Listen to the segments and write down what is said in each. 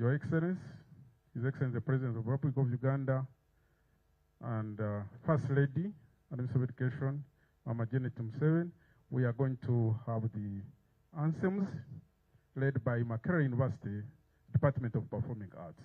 Your Excellency, His Excellency the President of the Republic of Uganda, and First Lady, Minister of Education, Mama Janet Museveni, we are going to have the anthems led by Makerere University, Department of Performing Arts.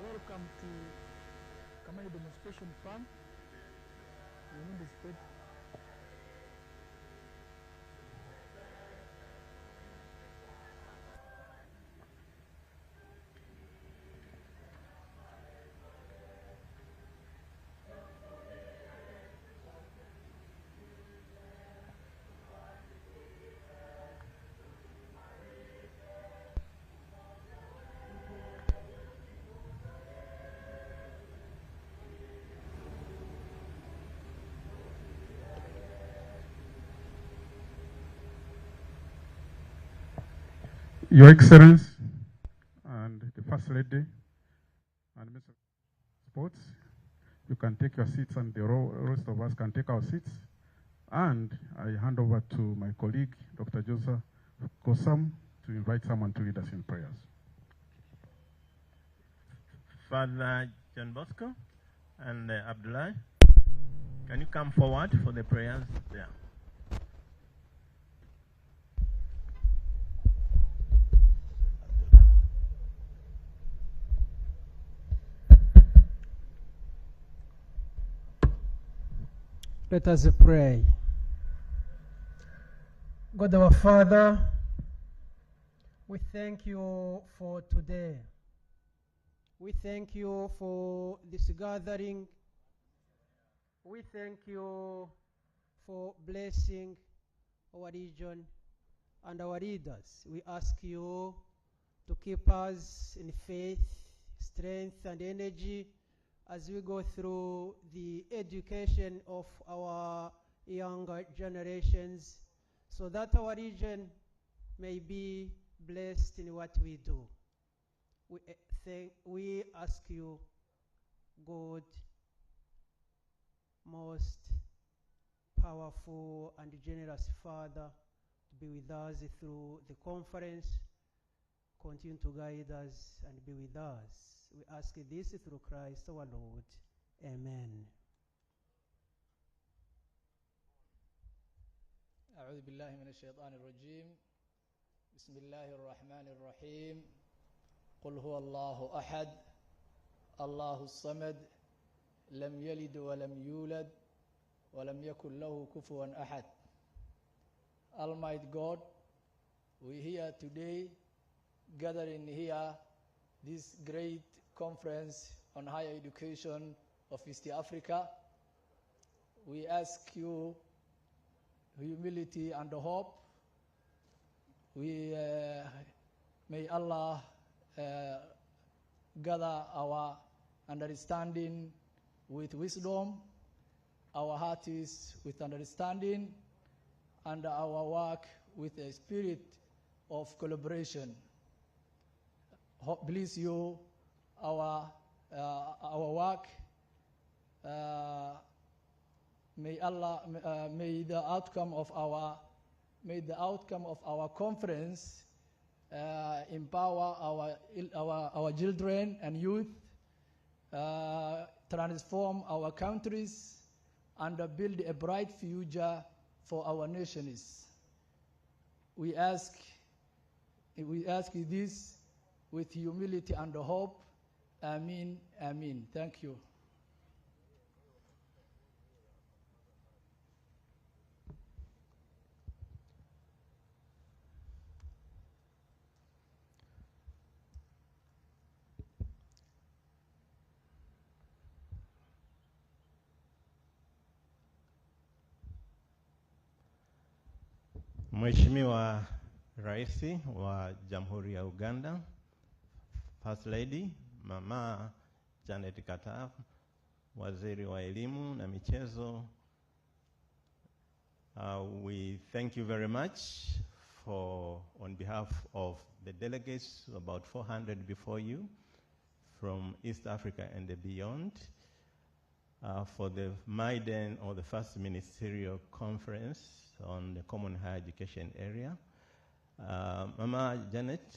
Welcome to Command Demonstration Farm. We need the spread. Your Excellency and the First Lady and Minister of Sports, you can take your seats and the rest of us can take our seats. And I hand over to my colleague, Dr. Joseph Kosam, to invite someone to lead us in prayers. Father John Bosco and Abdullah, can you come forward for the prayers there? Let us pray. God our Father, we thank you for today. We thank you for this gathering. We thank you for blessing our region and our leaders. We ask you to keep us in faith, strength, and energy as we go through the education of our younger generations, so that our region may be blessed in what we do. We ask you, God, most powerful and generous Father, to be with us through the conference. Continue to guide us and be with us. We ask this through Christ our Lord. Amen. أعوذ بالله من الشيطان الرجيم. بسم الله الرحمن الرحيم. قل هو الله أحد الله الصمد لم يلد ولم يولد ولم يكن له كفوا أحد. Almighty God, we here today gathering here this great conference on higher education of East Africa. We ask you humility and hope. We may Allah gather our understanding with wisdom, our hearts with understanding, and our work with a spirit of collaboration. Please you, our work. May the outcome of our conference empower our children and youth, transform our countries, and build a bright future for our nations. We ask this with humility and hope. Amen. Amen. Thank you. Mheshimiwa Rais wa Jamhuri ya Uganda, First Lady Mama Janet Kataf, Waziri wa Elimu na Michezo, we thank you very much on behalf of the delegates, about 400 before you, from East Africa and beyond, for the Maiden, or the first Ministerial Conference on the Common Higher Education area. Mama Janet,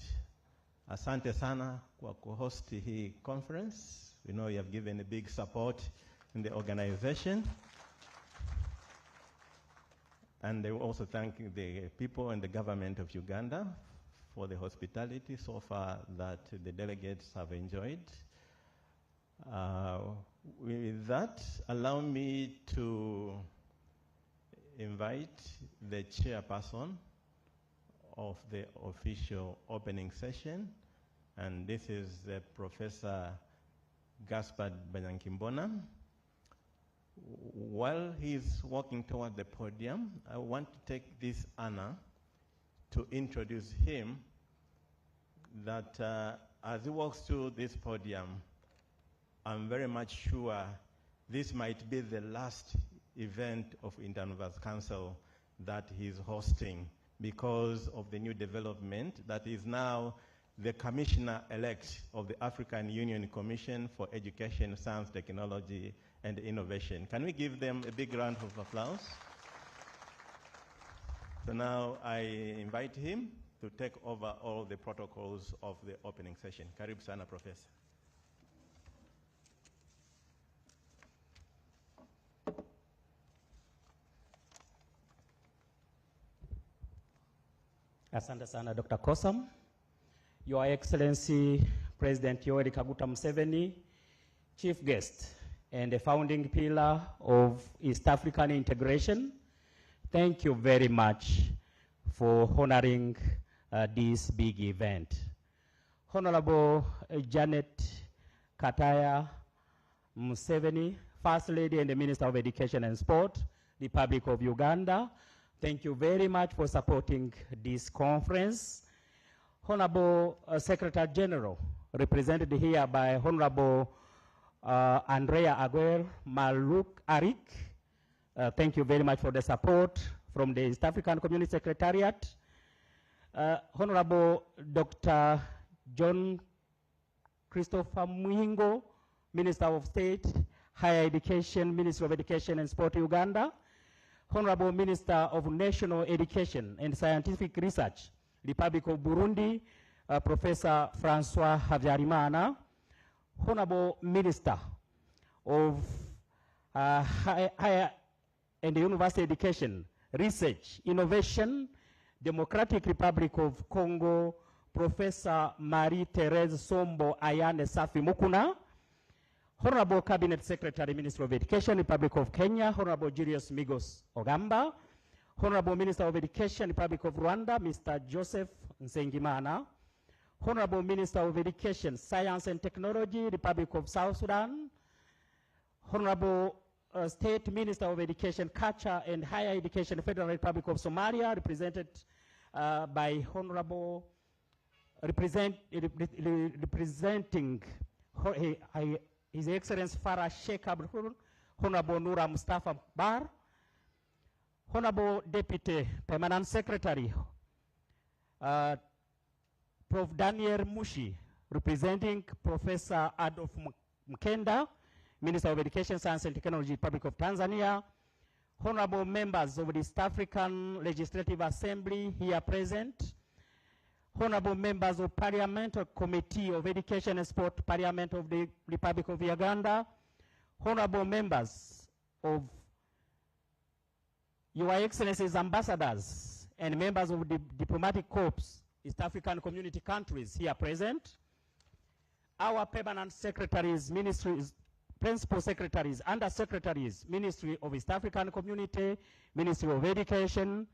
asante sana kwa kuhost hii conference. We know you have given a big support in the organization. And they also thank the people and the government of Uganda for the hospitality so far that the delegates have enjoyed. With that, allow me to invite the chairperson of the official opening session, and this is Professor Gaspard Banyankimbona. While he's walking toward the podium, I want to take this honor to introduce him, that as he walks to this podium, I'm very much sure this might be the last event of Interuniversity Council that he's hosting, because of the new development that is now the Commissioner-elect of the African Union Commission for Education, Science, Technology, and Innovation. Can we give them a big round of applause? So now I invite him to take over all the protocols of the opening session. Karibu sana, Professor. Asante sana, Dr. Kosam. Your Excellency, President Yoweri Kaguta Museveni, Chief Guest and a founding pillar of East African integration, thank you very much for honoring this big event. Honorable Janet Kataya Museveni, First Lady and the Minister of Education and Sport, Republic of Uganda, thank you very much for supporting this conference. Honorable Secretary General, represented here by Honorable Andrea Aguer Maluk Arik, thank you very much for the support from the East African Community Secretariat. Honorable Dr. John Christopher Muhingo, Minister of State, Higher Education, Minister of Education and Sport, Uganda. Honorable Minister of National Education and Scientific Research, Republic of Burundi, Professor Francois Habyarimana. Honorable Minister of Higher and University Education, Research, Innovation, Democratic Republic of Congo, Professor Marie-Thérèse Sombo Ayane Safi Mukuna. Honorable Cabinet Secretary, Minister of Education, Republic of Kenya, Honorable Julius Migos Ogamba. Honorable Minister of Education, Republic of Rwanda, Mr. Joseph Nsengimana. Honorable Minister of Education, Science and Technology, Republic of South Sudan. Honorable State Minister of Education, Culture and Higher Education, Federal Republic of Somalia, represented by Honorable, representing His Excellency Farah Sheikh Abdul, Honorable Nura Mustafa Bar, Honorable Deputy Permanent Secretary, Prof. Daniel Mushi, representing Professor Adolf Mkenda, Minister of Education, Science and Technology, Republic of Tanzania, honorable members of the East African Legislative Assembly here present, honorable members of Parliament, Committee of Education and Sport, Parliament of the Republic of Uganda, honorable members of Your Excellencies ambassadors and members of the diplomatic corps, East African community countries here present, our permanent secretaries, ministries, principal secretaries, under secretaries, Ministry of East African Community, Ministry of Education,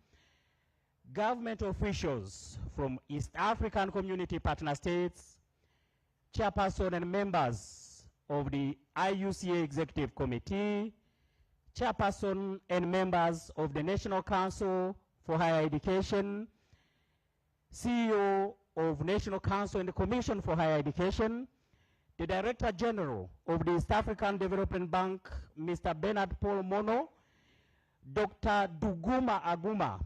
government officials from East African Community partner states, chairperson and members of the IUCA Executive Committee, chairperson and members of the National Council for Higher Education, CEO of National Council and the Commission for Higher Education, the Director General of the East African Development Bank, Mr. Bernard Paul Mono, Dr. Duguma Aguma,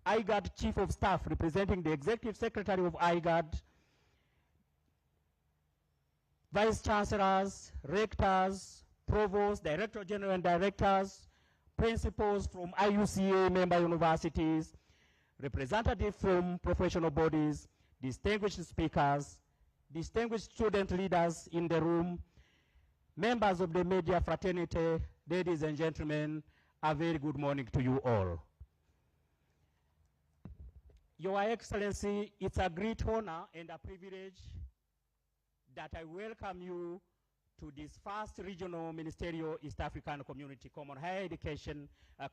IGAD Chief of Staff representing the Executive Secretary of IGAD, Vice Chancellors, Rectors, Provosts, Director General and Directors, Principals from IUCA member universities, representatives from professional bodies, distinguished speakers, distinguished student leaders in the room, members of the media fraternity, ladies and gentlemen, a very good morning to you all. Your Excellency, it's a great honor and a privilege that I welcome you to this first regional ministerial East African Community Common Higher Education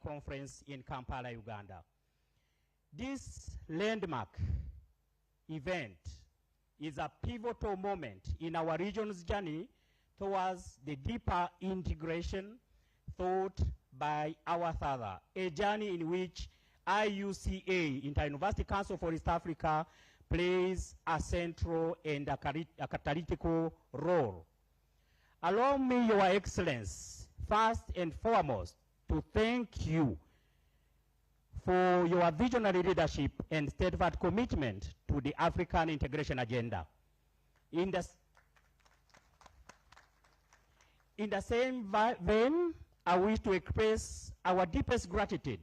Conference in Kampala, Uganda. This landmark event is a pivotal moment in our region's journey towards the deeper integration thought by our father, a journey in which IUCA, Inter-University Council for East Africa, plays a central and a catalytical role. Allow me, Your Excellency, first and foremost, to thank you for your visionary leadership and steadfast commitment to the African integration agenda. In the same vein, I wish to express our deepest gratitude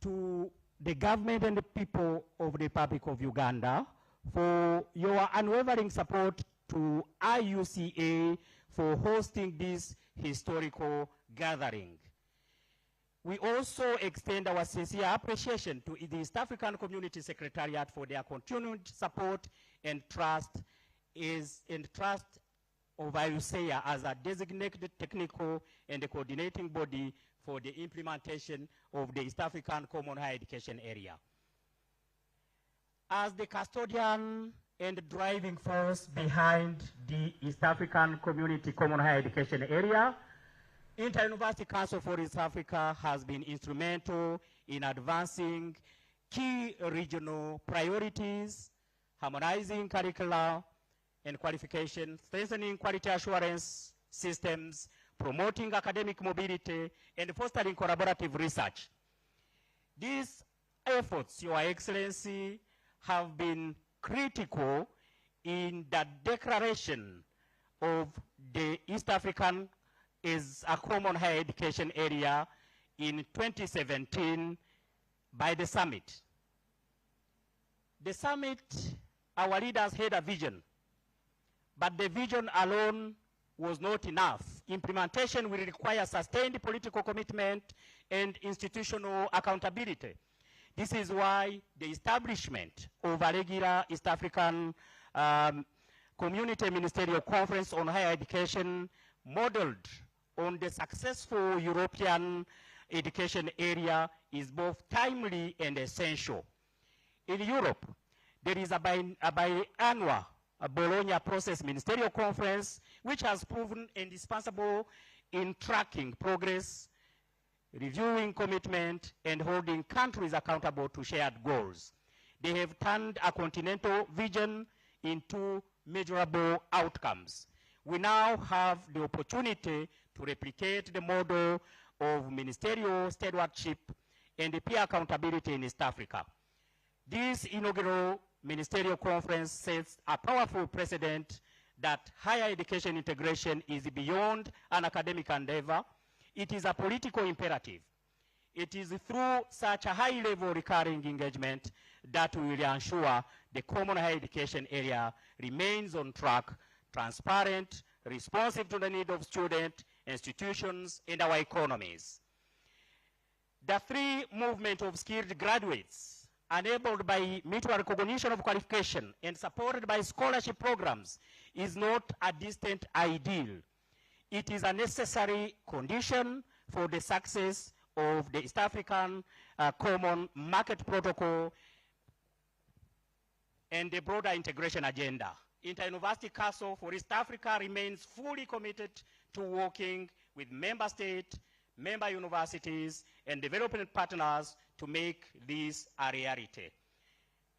to the government and the people of the Republic of Uganda for your unwavering support to IUCA for hosting this historical gathering. We also extend our sincere appreciation to the East African Community Secretariat for their continued support and trust of IUCA as a designated technical and coordinating body for the implementation of the East African Common Higher Education area. As the custodian and driving force behind the East African Community Common Higher Education area, Inter-University Council for East Africa has been instrumental in advancing key regional priorities, harmonizing curricula and qualification, strengthening quality assurance systems, promoting academic mobility, and fostering collaborative research. These efforts, Your Excellency, have been critical in the declaration of the East African as a common higher education area in 2017 by the summit. The summit, our leaders had a vision, but the vision alone was not enough. Implementation will require sustained political commitment and institutional accountability. This is why the establishment of a regular East African Community Ministerial Conference on Higher Education, modeled on the successful European education area, is both timely and essential. In Europe, there is a biannual Bologna Process Ministerial Conference, which has proven indispensable in tracking progress, reviewing commitment, and holding countries accountable to shared goals. They have turned a continental vision into measurable outcomes. We now have the opportunity to replicate the model of ministerial stewardship and peer accountability in East Africa. This inaugural Ministerial Conference sets a powerful precedent that higher education integration is beyond an academic endeavor. It is a political imperative. It is through such a high-level recurring engagement that we will ensure the common higher education area remains on track, transparent, responsive to the need of students, institutions, and our economies. The free movement of skilled graduates, enabled by mutual recognition of qualification and supported by scholarship programs, is not a distant ideal. It is a necessary condition for the success of the East African Common Market Protocol and the broader integration agenda. Inter-University Council for East Africa remains fully committed to working with member states, member universities, and development partners to make this a reality.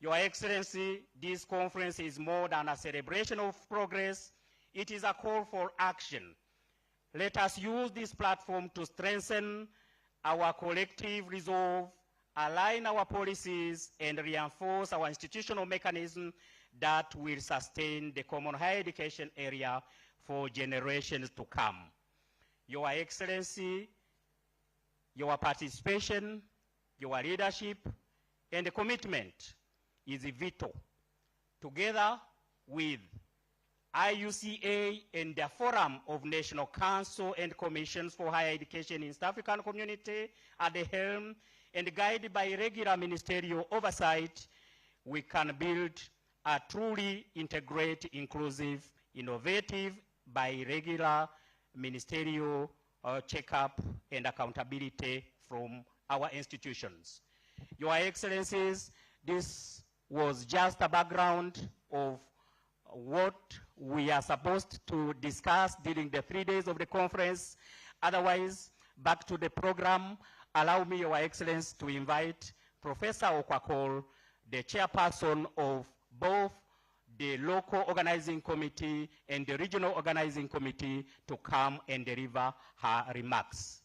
Your Excellency, this conference is more than a celebration of progress. It is a call for action. Let us use this platform to strengthen our collective resolve, align our policies, and reinforce our institutional mechanism that will sustain the common higher education area for generations to come. Your Excellency, your participation, your leadership, and commitment is vital. Together with IUCA and the Forum of National Council and Commissions for Higher Education in East African Community at the helm and guided by regular ministerial oversight, we can build a truly integrated, inclusive, innovative, by regular ministerial checkup and accountability from our institutions. Your Excellencies, this was just a background of what we are supposed to discuss during the 3 days of the conference. Otherwise, back to the program. Allow me, Your Excellency, to invite Professor Okwakol, the chairperson of both the local organizing committee and the regional organizing committee, to come and deliver her remarks.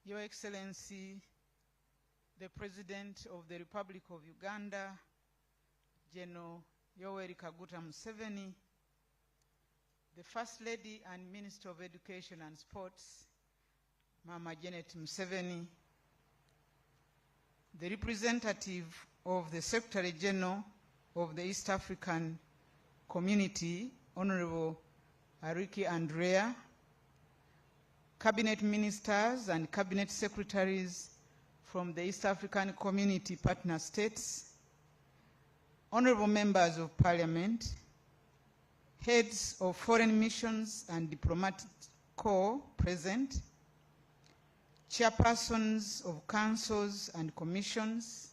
Your Excellency, the President of the Republic of Uganda, General Yoweri Kaguta Museveni, the First Lady and Minister of Education and Sports, Mama Janet Museveni, the representative of the Secretary General of the East African Community, Honorable Ariki Andrea, Cabinet Ministers and Cabinet Secretaries from the East African Community partner states, Honorable Members of Parliament, Heads of Foreign Missions and Diplomatic Corps present, Chairpersons of Councils and Commissions,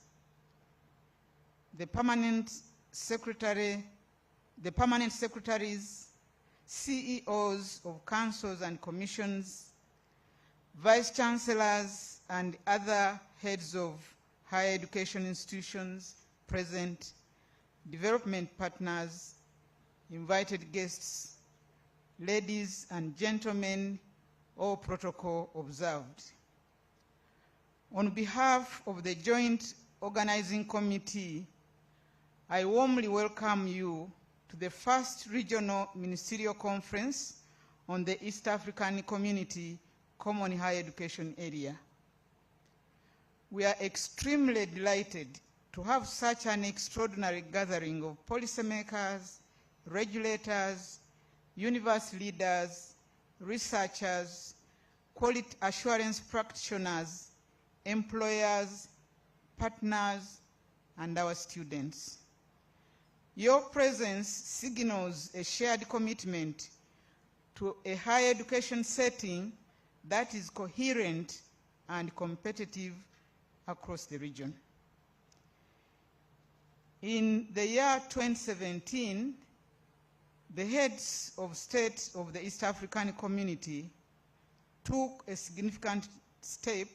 the Permanent Secretaries, CEOs of Councils and Commissions, Vice Chancellors and other heads of higher education institutions present, development partners, invited guests, ladies and gentlemen, all protocol observed. On behalf of the Joint Organizing Committee, I warmly welcome you to the first Regional Ministerial Conference on the East African Community Common Higher Education Area. We are extremely delighted to have such an extraordinary gathering of policymakers, regulators, university leaders, researchers, quality assurance practitioners, employers, partners, and our students. Your presence signals a shared commitment to a higher education setting that is coherent and competitive across the region. In the year 2017, the heads of state of the East African Community took a significant step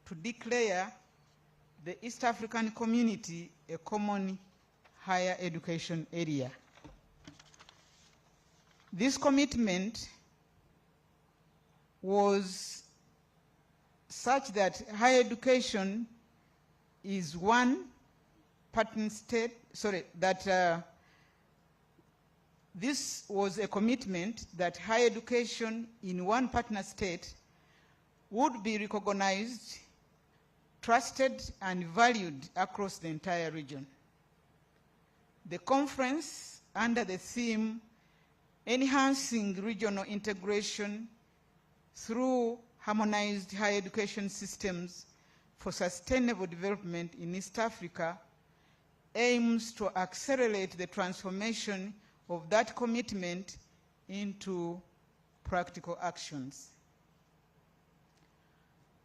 to declare the East African Community a common higher education area. This commitment was such that higher education is one partner state, this was a commitment that higher education in one partner state would be recognized, trusted, and valued across the entire region. The conference, under the theme Enhancing Regional Integration through Harmonized Higher Education Systems for Sustainable Development in East Africa, aims to accelerate the transformation of that commitment into practical actions.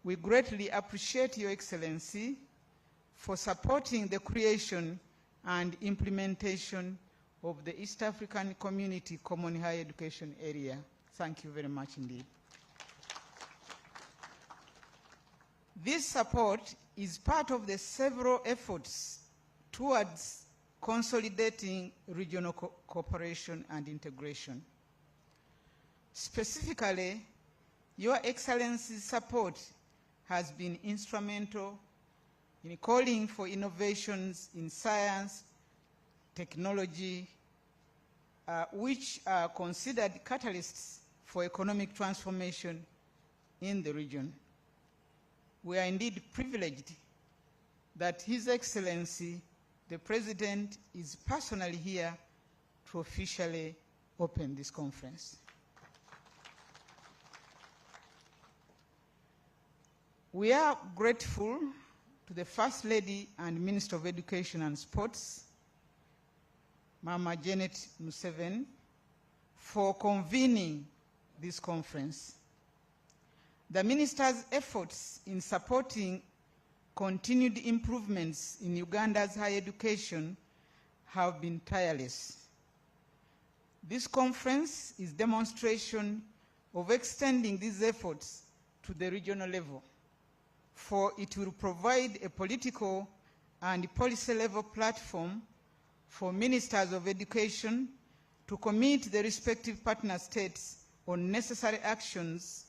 We greatly appreciate Your Excellency for supporting the creation and implementation of the East African Community Common Higher Education Area. Thank you very much indeed. This support is part of the several efforts towards consolidating regional cooperation and integration. Specifically, Your Excellency's support has been instrumental in calling for innovations in science, technology, which are considered catalysts for economic transformation in the region. We are indeed privileged that His Excellency, the President, is personally here to officially open this conference. We are grateful to the First Lady and Minister of Education and Sports, Mama Janet Museveni, for convening this conference. The Minister's efforts in supporting continued improvements in Uganda's higher education have been tireless. This conference is a demonstration of extending these efforts to the regional level, for it will provide a political and policy-level platform for ministers of education to commit the respective partner states on necessary actions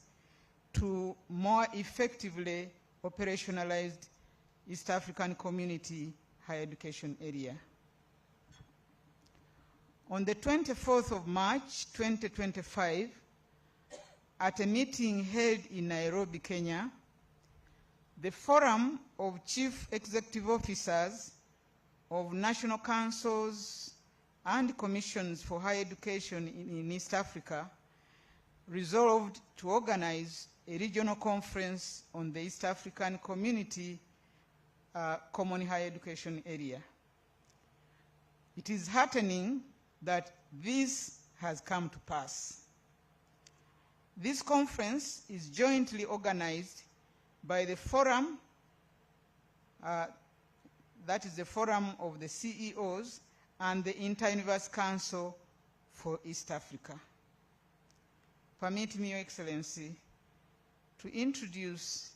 to more effectively operationalize East African Community Higher Education Area. On the 24th of March 2025, at a meeting held in Nairobi, Kenya, the Forum of Chief Executive Officers of National Councils and Commissions for Higher Education in East Africa resolved to organize a regional conference on the East African Community Common Higher Education Area. It is heartening that this has come to pass. This conference is jointly organized by the Forum, that is the Forum of the CEOs, and the Inter-Universe Council for East Africa. Permit me, Your Excellency, to introduce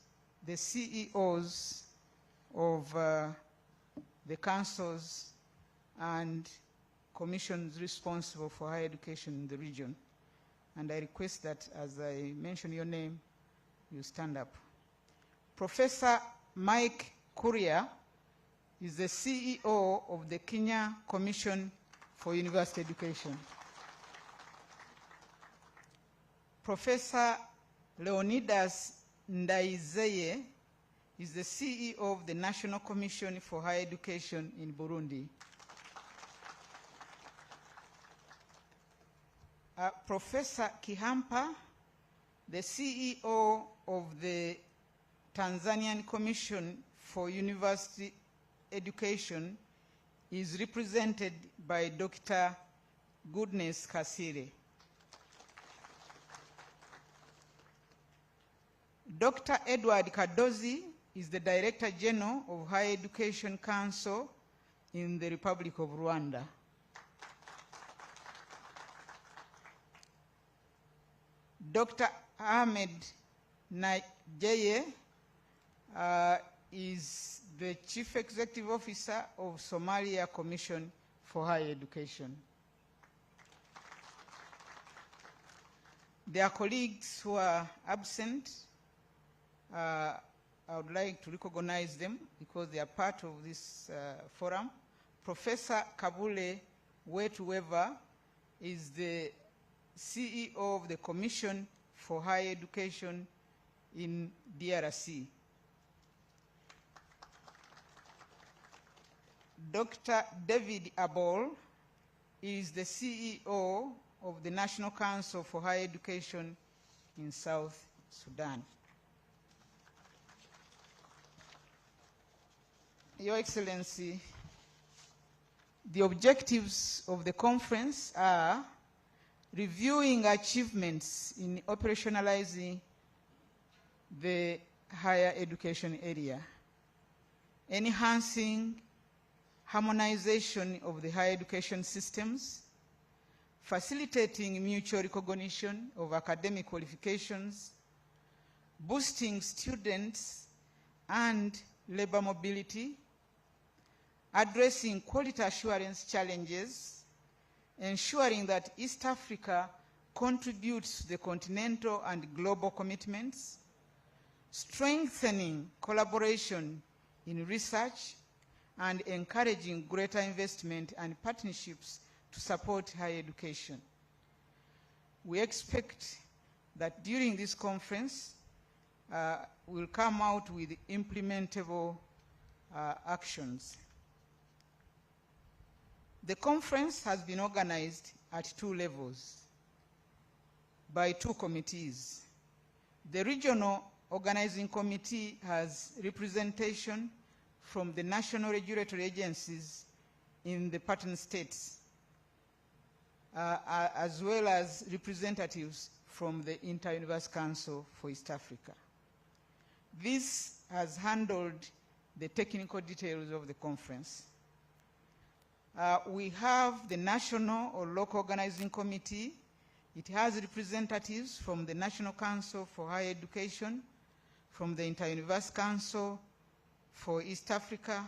the CEOs of the councils and commissions responsible for higher education in the region. And I request that as I mention your name, you stand up. Professor Mike Kuria is the CEO of the Kenya Commission for University Education. Professor Leonidas Ndaizeye is the CEO of the National Commission for Higher Education in Burundi. Professor Kihampa, the CEO of the Tanzanian Commission for University Education, is represented by Dr. Goodness Kasire. Dr. Edward Kadozi is the Director General of Higher Education Council in the Republic of Rwanda. Dr. Ahmed Najeye is the Chief Executive Officer of Somalia Commission for Higher Education. Their colleagues who are absent, I would like to recognize them because they are part of this forum. Professor Kabule Wetuweva is the CEO of the Commission for Higher Education in DRC. Dr. David Abol is the CEO of the National Council for Higher Education in South Sudan. Your Excellency, the objectives of the conference are reviewing achievements in operationalizing the higher education area, enhancing harmonization of the higher education systems, facilitating mutual recognition of academic qualifications, boosting students and labor mobility, addressing quality assurance challenges, ensuring that East Africa contributes to the continental and global commitments, strengthening collaboration in research, and encouraging greater investment and partnerships to support higher education. We expect that during this conference, we'll come out with implementable actions. The conference has been organized at 2 levels by 2 committees. The Regional Organizing Committee has representation from the national regulatory agencies in the partner states, as well as representatives from the Inter-University Council for East Africa. This has handled the technical details of the conference. We have the National or Local Organizing Committee. It has representatives from the National Council for Higher Education, from the Inter-University Council for East Africa,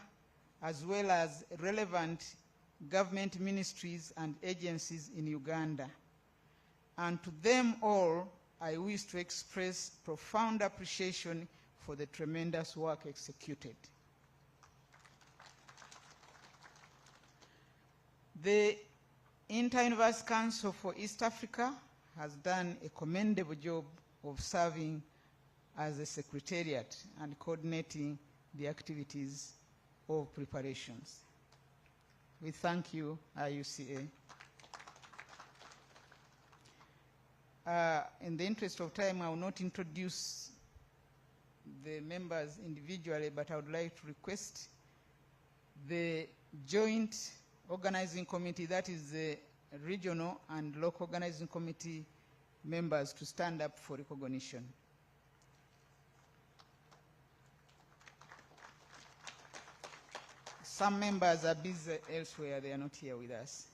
as well as relevant government ministries and agencies in Uganda. And to them all, I wish to express profound appreciation for the tremendous work executed. The Inter-University Council for East Africa has done a commendable job of serving as a secretariat and coordinating the activities of preparations. We thank you, IUCA. In the interest of time, I will not introduce the members individually, but I would like to request the Joint Organizing Committee, that is the regional and local organizing committee members, to stand up for recognition. Some members are busy elsewhere, they are not here with us.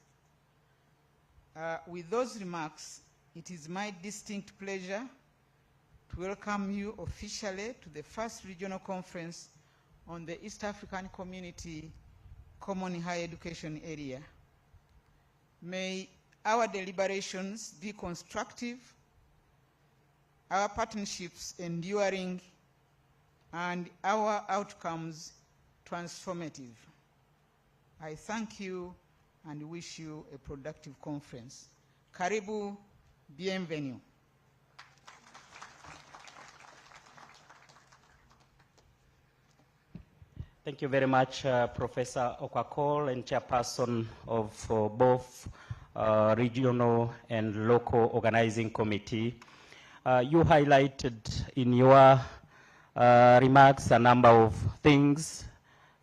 With those remarks, it is my distinct pleasure to welcome you officially to the first regional conference on the East African Community Common Higher Education Area. May our deliberations be constructive, our partnerships enduring, and our outcomes transformative. I thank you and wish you a productive conference. Karibu, bienvenue. Thank you very much, Professor Okwakol, and Chairperson of both regional and local organizing committee. You highlighted in your remarks a number of things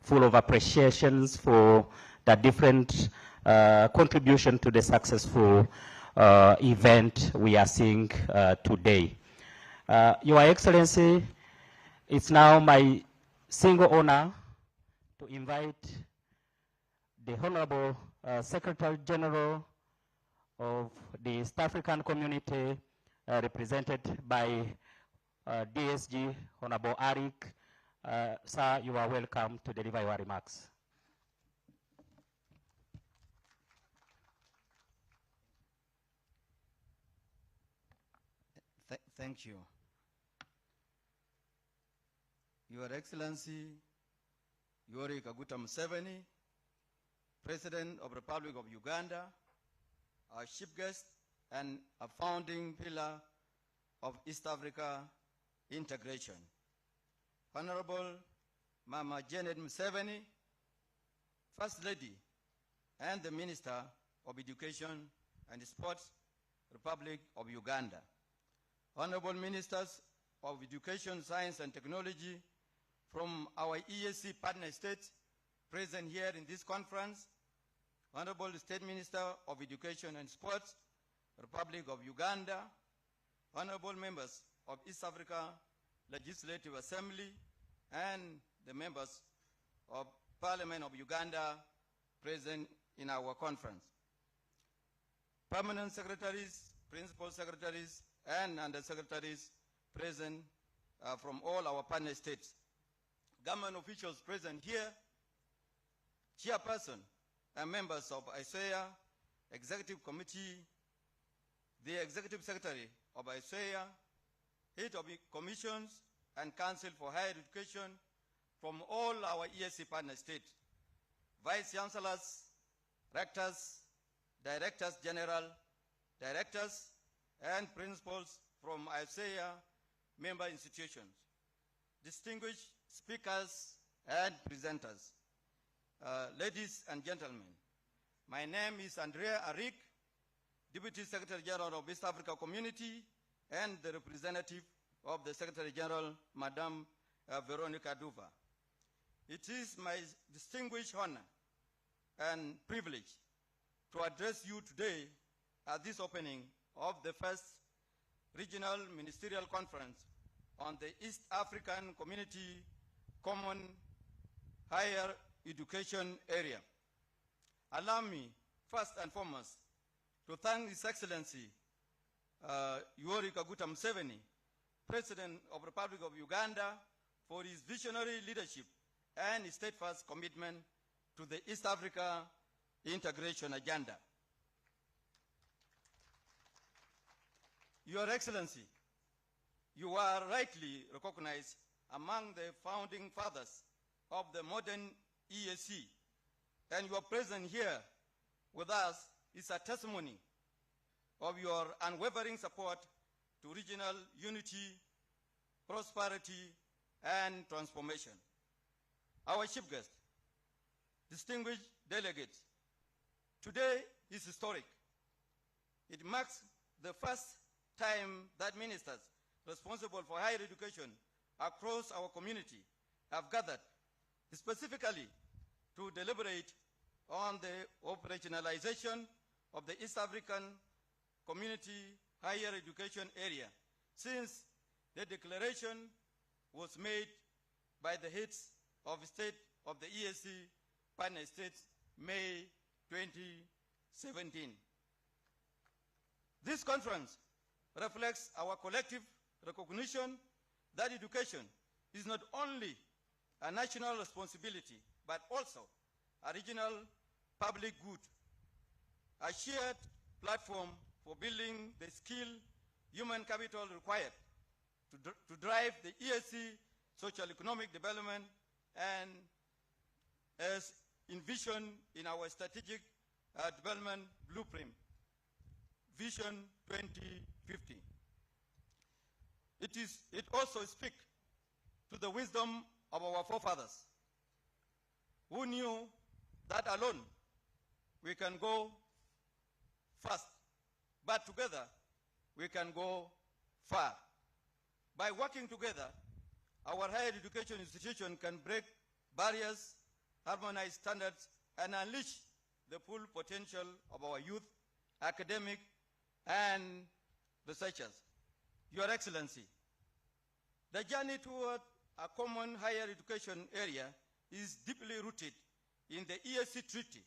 full of appreciations for the different contribution to the successful event we are seeing today. Your Excellency, it's now my single honor to invite the Honorable Secretary General of the East African Community, represented by DSG Honorable Arik Sir, you are welcome to deliver your remarks. Thank you. Your Excellency, Yoweri Kaguta Museveni, President of the Republic of Uganda, our chief guest and a founding pillar of East Africa integration. Honorable Mama Janet Museveni, First Lady and the Minister of Education and Sports, Republic of Uganda. Honorable Ministers of Education, Science and Technology from our EAC partner states present here in this conference, Honorable State Minister of Education and Sports, Republic of Uganda, Honorable members of East Africa Legislative Assembly, and the members of Parliament of Uganda present in our conference. Permanent secretaries, principal secretaries, and undersecretaries present from all our partner states. Government officials present here, chairperson and members of ISEA Executive Committee, the Executive Secretary of ISEA, head of commissions and Council for Higher Education from all our EAC partner states, Vice Chancellors, Rectors, Directors General, Directors, and Principals from ISEA member institutions, distinguished speakers and presenters, ladies and gentlemen. My name is Andrea Arik, Deputy Secretary General of East Africa Community and the representative of the Secretary General, Madame Veronica Duva. It is my distinguished honor and privilege to address you today at this opening of the first Regional Ministerial Conference on the East African Community Common Higher Education Area. Allow me, first and foremost, to thank His Excellency Yoweri Kaguta Museveni, President of the Republic of Uganda, for his visionary leadership and his steadfast commitment to the East Africa integration agenda. Your Excellency, you are rightly recognized among the founding fathers of the modern EAC, and your presence here with us is a testimony of your unwavering support to regional unity, prosperity, and transformation. Our chief guest, distinguished delegates, today is historic. It marks the first time that ministers responsible for higher education across our community have gathered specifically to deliberate on the operationalization of the East African Community Higher Education Area since the declaration was made by the heads of state of the EAC partner states May 2017. This conference reflects our collective recognition that education is not only a national responsibility, but also a regional public good, a shared platform for building the skill, human capital required to drive the EAC social economic development and as envisioned in our strategic development blueprint, Vision 2050. It also speaks to the wisdom of our forefathers who knew that alone we can go fast, but together we can go far. By working together, our higher education institution can break barriers, harmonize standards, and unleash the full potential of our youth, academic, and researchers. Your Excellency, the journey toward a common higher education area is deeply rooted in the EAC Treaty.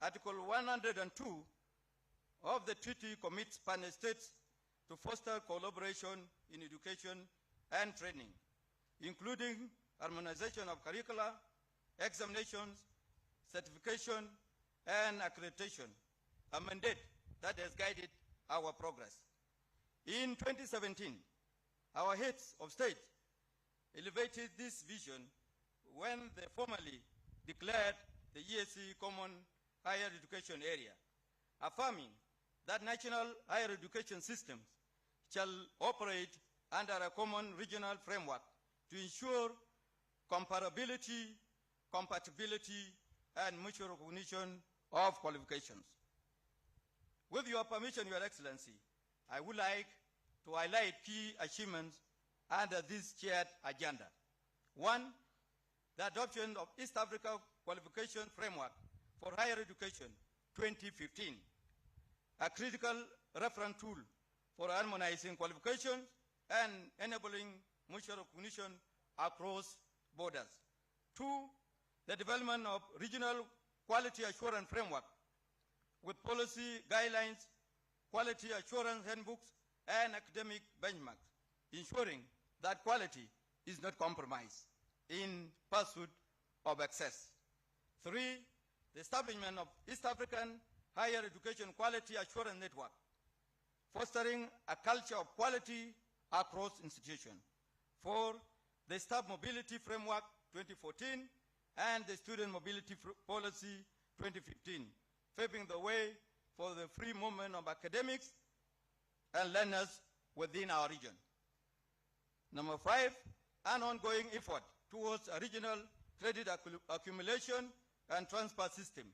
Article 102 of the treaty commits partner states to foster collaboration in education and training, including harmonization of curricula, examinations, certification, and accreditation, a mandate that has guided our progress. In 2017, our heads of state elevated this vision when they formally declared the EAC Common Higher Education Area, affirming that national higher education systems shall operate under a common regional framework to ensure comparability, compatibility, and mutual recognition of qualifications. With your permission, Your Excellency, I would like to highlight key achievements under this shared agenda. One, the adoption of East Africa Qualification Framework for Higher Education 2015, a critical reference tool for harmonizing qualifications and enabling mutual recognition across borders. Two, the development of regional quality assurance framework with policy guidelines, quality assurance handbooks, and academic benchmarks, ensuring that quality is not compromised in pursuit of access. Three, the establishment of East African Higher Education Quality Assurance Network, fostering a culture of quality across institutions. Four, the Staff Mobility Framework 2014 and the Student Mobility Policy 2015, paving the way for the free movement of academics and learners within our region. Number five, an ongoing effort towards a regional credit accumulation and transfer system,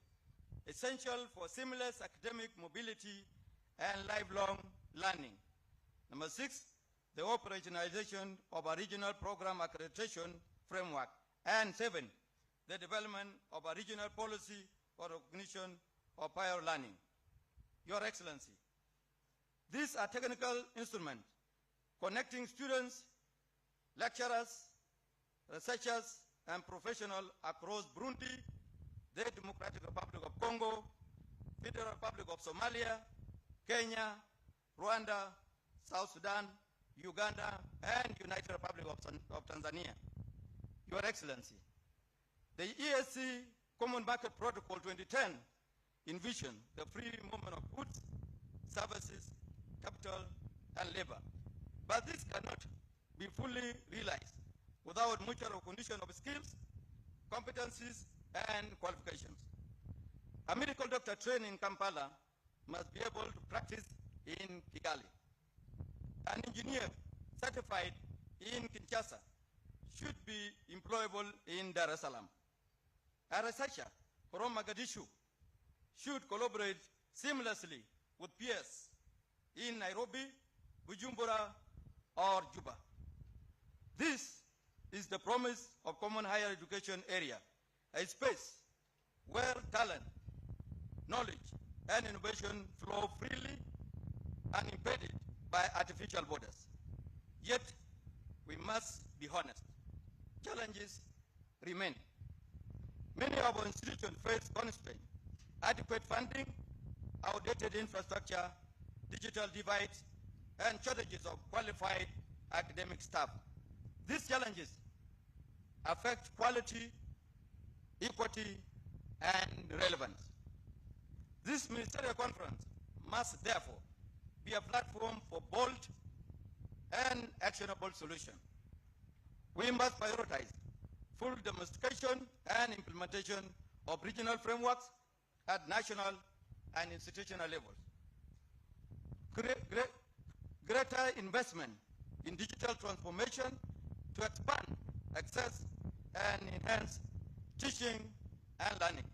essential for seamless academic mobility and lifelong learning. Number six, the operationalization of a regional program accreditation framework. And seven, the development of a regional policy for recognition of higher learning. Your Excellency, these are technical instruments connecting students, lecturers, researchers, and professionals across Burundi, the Democratic Republic of Congo, Federal Republic of Somalia, Kenya, Rwanda, South Sudan, Uganda, and United Republic of Tanzania. Your Excellency, the EAC Common Market Protocol 2010 envisioned the free movement of goods, services, capital, and labor. But this cannot be fully realized without mutual recognition of skills, competencies, and qualifications. A medical doctor trained in Kampala must be able to practice in Kigali. An engineer certified in Kinshasa should be employable in Dar es Salaam. A researcher from Mogadishu should collaborate seamlessly with peers in Nairobi, Bujumbura, or Juba. This is the promise of Common Higher Education Area, a space where talent, knowledge, and innovation flow freely, unimpeded by artificial borders. Yet, we must be honest. Challenges remain. Many of our institutions face constraints, adequate funding, outdated infrastructure, digital divides, and shortages of qualified academic staff. These challenges affect quality, equity, and relevance. This ministerial conference must therefore be a platform for bold and actionable solutions. We must prioritize full domestication and implementation of regional frameworks at national and institutional levels. Greater investment in digital transformation to expand access and enhance teaching and learning.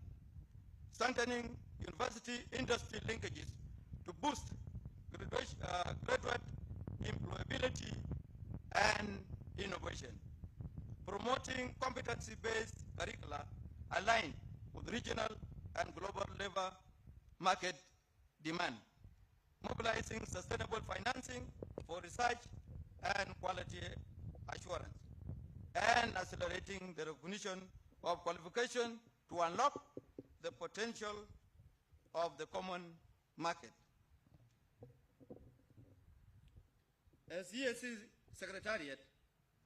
Strengthening university-industry linkages to boost graduate employability and innovation. Promoting competency-based curricula aligned with regional and global labor market demand. Mobilizing sustainable financing for research and quality assurance. And accelerating the recognition of qualification to unlock the potential of the common market. As EAC Secretariat,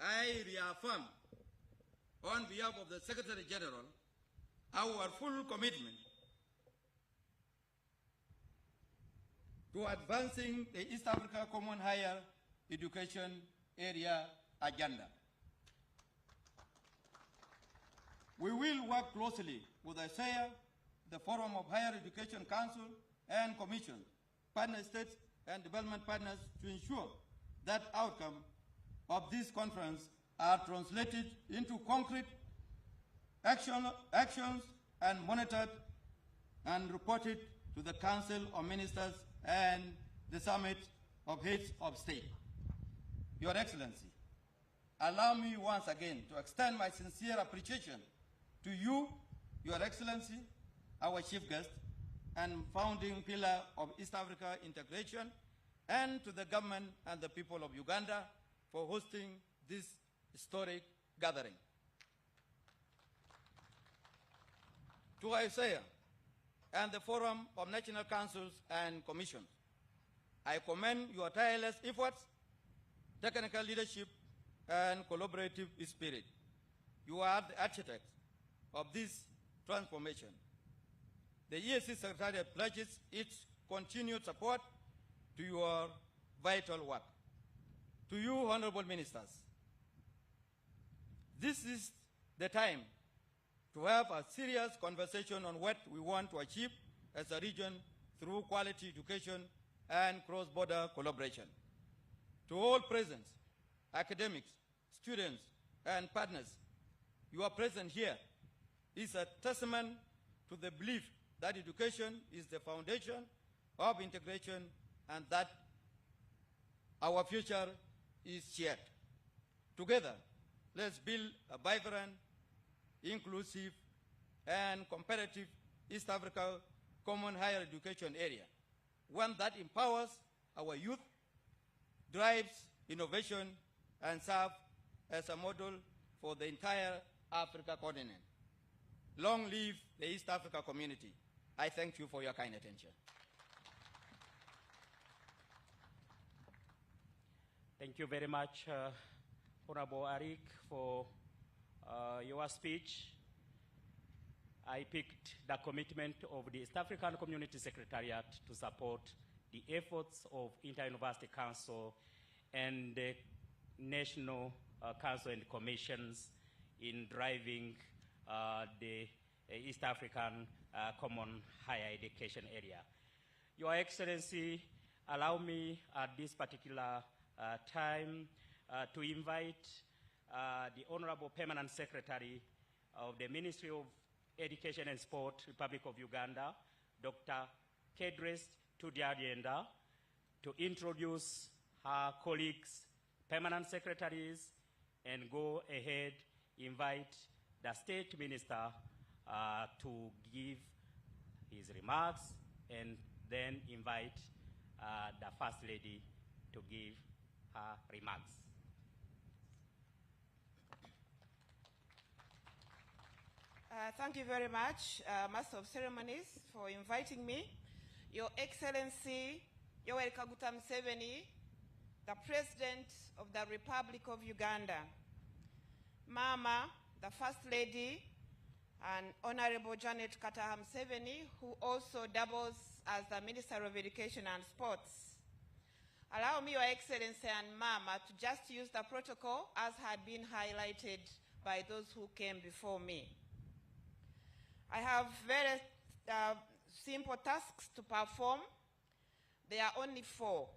I reaffirm on behalf of the Secretary General, our full commitment to advancing the East Africa Common Higher Education Area agenda. We will work closely with ISEA, the Forum of Higher Education Council and Commission, partner states and development partners to ensure that outcome of this conference are translated into concrete actions and monitored and reported to the Council of Ministers and the Summit of Heads of State. Your Excellency, allow me once again to extend my sincere appreciation to you, Your Excellency, our Chief Guest and founding pillar of East Africa integration, and to the government and the people of Uganda for hosting this historic gathering. To ISEA and the Forum of National Councils and Commissions, I commend your tireless efforts, technical leadership, and collaborative spirit. You are the architects of this transformation. The EAC Secretariat pledges its continued support to your vital work. To you, honorable ministers, this is the time to have a serious conversation on what we want to achieve as a region through quality education and cross-border collaboration. To all present, academics, students, and partners, your presence here is a testament to the belief that education is the foundation of integration and that our future is shared. Together, let's build a vibrant, inclusive, and competitive East Africa Common Higher Education area, one that empowers our youth, drives innovation, and serves as a model for the entire Africa continent. Long live the East Africa community. I thank you for your kind attention. Thank you very much, Honorable Arik, for your speech. I picked the commitment of the East African Community Secretariat to support the efforts of Inter-University Council and the National Council and Commissions in driving the East African Common Higher Education area. Your Excellency, allow me at this particular time to invite the Honorable Permanent Secretary of the Ministry of Education and Sport, Republic of Uganda, Dr. Kedres Tudiagenda, to introduce her colleagues, permanent secretaries, and go ahead, invite the State Minister to give his remarks, and then invite the First Lady to give her remarks. Thank you very much, Master of Ceremonies, for inviting me. Your Excellency, Yoweri Kaguta Museveni, the President of the Republic of Uganda, Mama, the First Lady, and Honorable Janet Kataha Museveni, who also doubles as the Minister of Education and Sports. Allow me, Your Excellency and Mama, to just use the protocol as had been highlighted by those who came before me. I have very simple tasks to perform. There are only 4.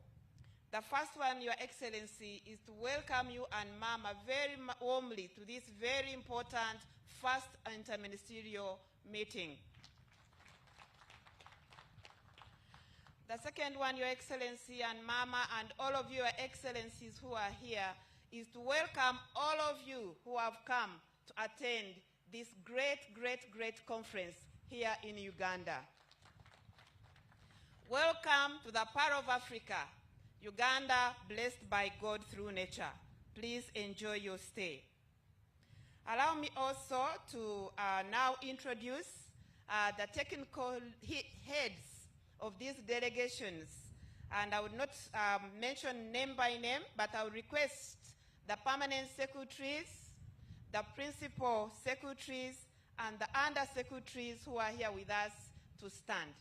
The first one, Your Excellency, is to welcome you and Mama very warmly to this very important first interministerial meeting. The second one, Your Excellency and Mama, and all of Your Excellencies who are here, is to welcome all of you who have come to attend this great conference here in Uganda. Welcome to the Pearl of Africa, Uganda blessed by God through nature. Please enjoy your stay. Allow me also to now introduce the technical heads of these delegations. And I would not mention name by name, but I would request the permanent secretaries, the principal secretaries, and the under-secretaries who are here with us to stand.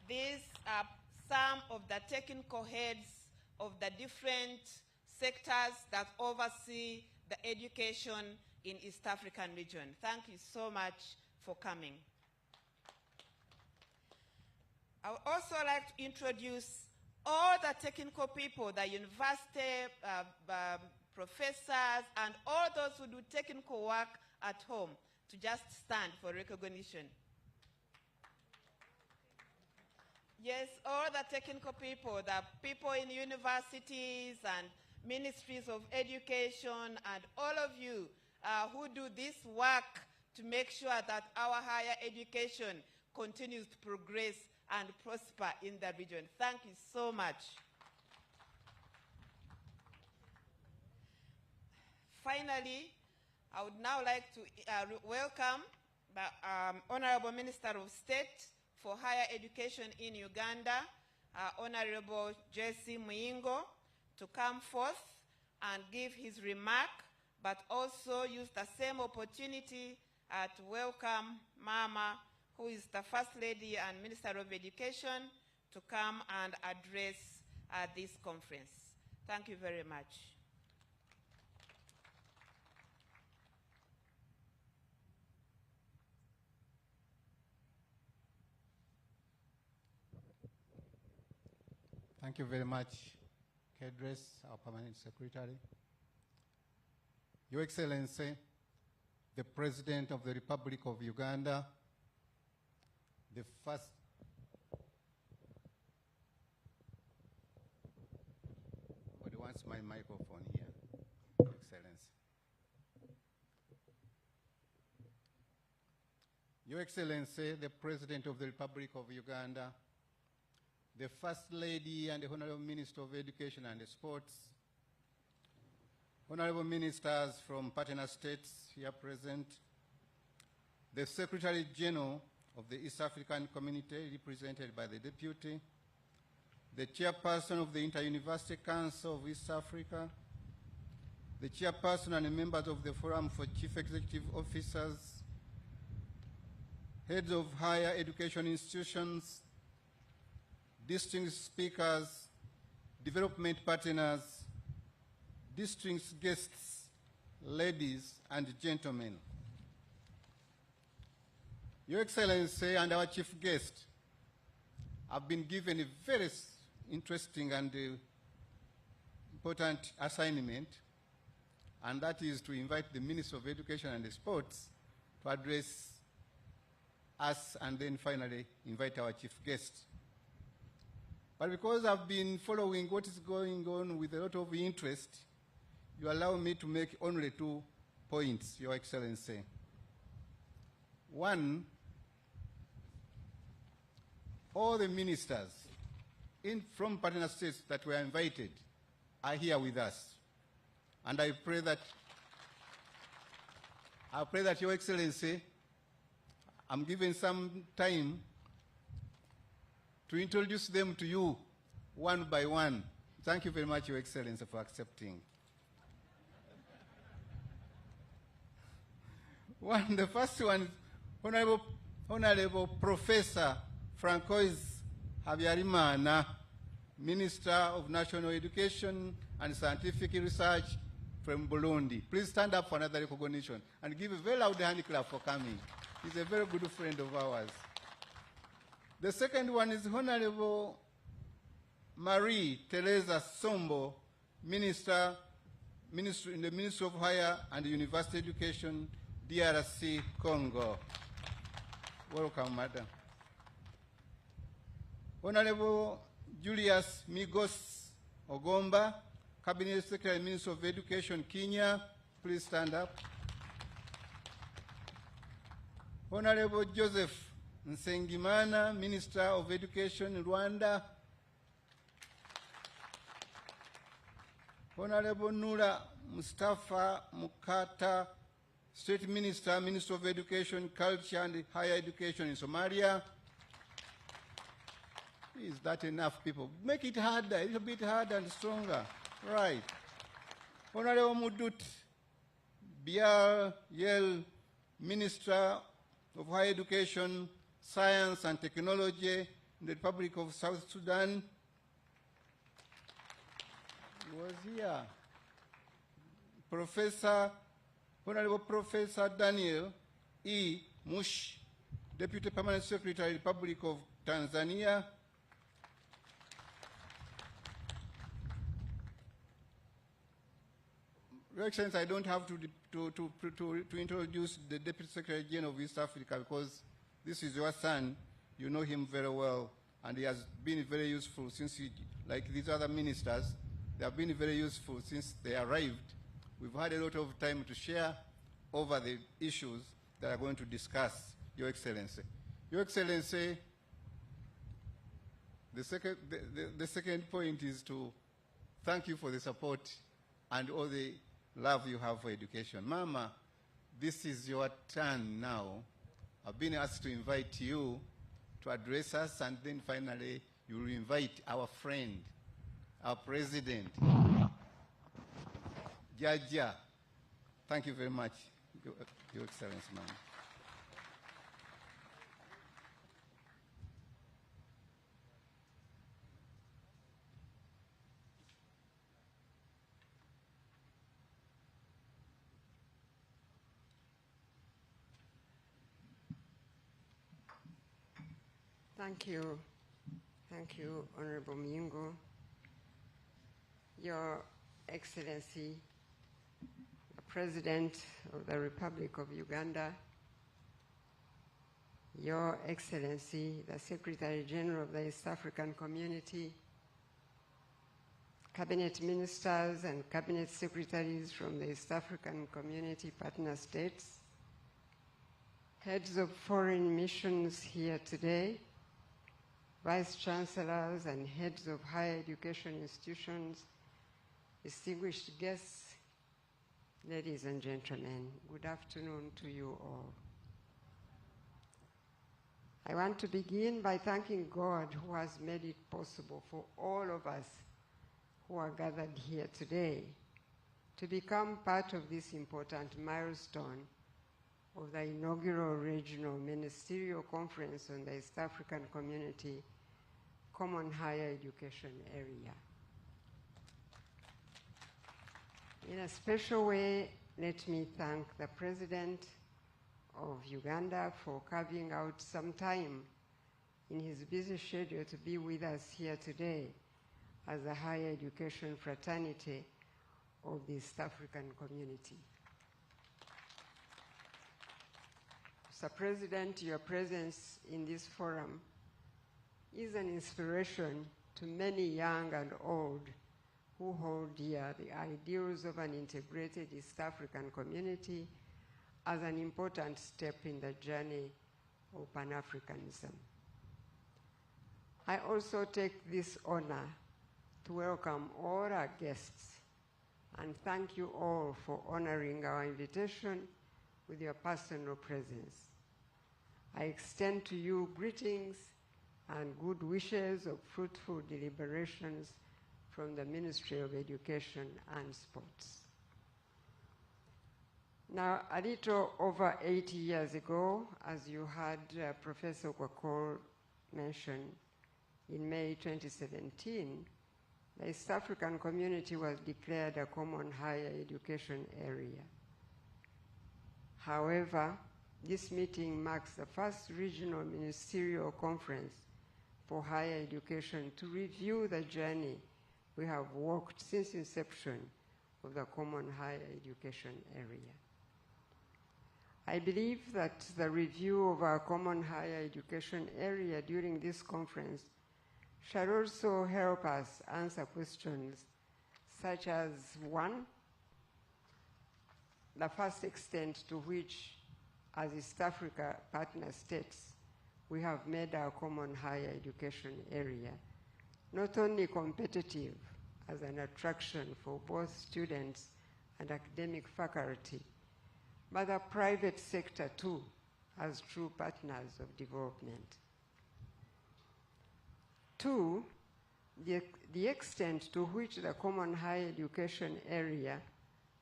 These are some of the technical heads of the different sectors that oversee the education in East African region. Thank you so much for coming. I would also like to introduce all the technical people, the university professors, and all those who do technical work at home to just stand for recognition. Yes, all the technical people, the people in universities and ministries of education, and all of you who do this work to make sure that our higher education continues to progress and prosper in the region. Thank you so much. Finally, I would now like to welcome the Honorable Minister of State for Higher Education in Uganda, Honorable J.C. Muyingo, to come forth and give his remark, but also use the same opportunity to welcome Mama, who is the First Lady and Minister of Education, to come and address this conference. Thank you very much. Thank you very much, Kedres, our Permanent Secretary. Your Excellency, the President of the Republic of Uganda, the first Nobody wants my microphone here, Your Excellency. Your Excellency, the President of the Republic of Uganda, the First Lady and the Honorable Minister of Education and Sports, Honorable Ministers from partner states here present, the Secretary General of the East African Community represented by the Deputy, the Chairperson of the Inter-University Council of East Africa, the Chairperson and members of the Forum for Chief Executive Officers, heads of higher education institutions, distinguished speakers, development partners, distinguished guests, ladies and gentlemen. Your Excellency and our chief guest have been given a very interesting and important assignment, and that is to invite the Minister of Education and Sports to address us and then finally invite our chief guest. But because I've been following what is going on with a lot of interest, you allow me to make only 2 points, Your Excellency. One, all the ministers from partner states that were invited are here with us. And I pray that Your Excellency, I'm giving some time to introduce them to you one by one. Thank you very much, Your Excellency, for accepting. The first one is Honorable Professor Francois Habyarimana, Minister of National Education and Scientific Research from Burundi. Please stand up for another recognition and give a very loud hand clap for coming. He's a very good friend of ours. The second one is Honorable Marie Teresa Sombo, Minister in the Ministry of Higher and University Education, DRC, Congo. Welcome, Madam. Honorable Julius Migos Ogomba, Cabinet Secretary, Minister of Education, Kenya. Please stand up. Honorable Joseph Nsengimana, Minister of Education, Rwanda. Honorable Nura Mustafa Mukata, State Minister, Minister of Education, Culture and Higher Education in Somalia. Is that enough, people? Make it harder, a little bit harder and stronger. Right. Honorable Mudut, Biar Yel, Minister of Higher Education, Science and Technology in the Republic of South Sudan, was here. Honorable Professor Daniel E. Mush, Deputy Permanent Secretary, Republic of Tanzania. Your Excellency, I don't have to introduce the Deputy Secretary General of East Africa because this is your son. You know him very well, and he has been very useful since he, like these other ministers, they have been very useful since they arrived. We've had a lot of time to share over the issues that are going to discuss, Your Excellency. Your Excellency, the second point is to thank you for the support and all the love you have for education. Mama, this is your turn now. I've been asked to invite you to address us, and then finally you will invite our friend, our president, Jaja. Thank you very much, Your Excellency, ma'am. Thank you. Thank you, Honorable Myingo. Your Excellency, the President of the Republic of Uganda, Your Excellency, the Secretary General of the East African Community, Cabinet Ministers and Cabinet Secretaries from the East African Community partner states, heads of foreign missions here today, Vice Chancellors and heads of higher education institutions, distinguished guests, ladies and gentlemen, good afternoon to you all. I want to begin by thanking God who has made it possible for all of us who are gathered here today to become part of this important milestone of the inaugural Regional Ministerial Conference on the East African Community Common Higher Education Area. In a special way, let me thank the President of Uganda for carving out some time in his busy schedule to be with us here today as a higher education fraternity of the East African community. Mr. President, your presence in this forum is an inspiration to many young and old who hold dear the ideals of an integrated East African community as an important step in the journey of Pan-Africanism. I also take this honor to welcome all our guests and thank you all for honoring our invitation with your personal presence. I extend to you greetings and good wishes of fruitful deliberations from the Ministry of Education and Sports. Now, a little over 80 years ago, as you heard Professor Kwakol mention, in May 2017, the East African community was declared a common higher education area. However, this meeting marks the first regional ministerial conference for higher education to review the journey we have walked since inception of the common higher education area. I believe that the review of our common higher education area during this conference shall also help us answer questions such as, one, the first extent to which, as East Africa partner states, we have made our common higher education area not only competitive as an attraction for both students and academic faculty, but the private sector too, as true partners of development. Two, the extent to which the common higher education area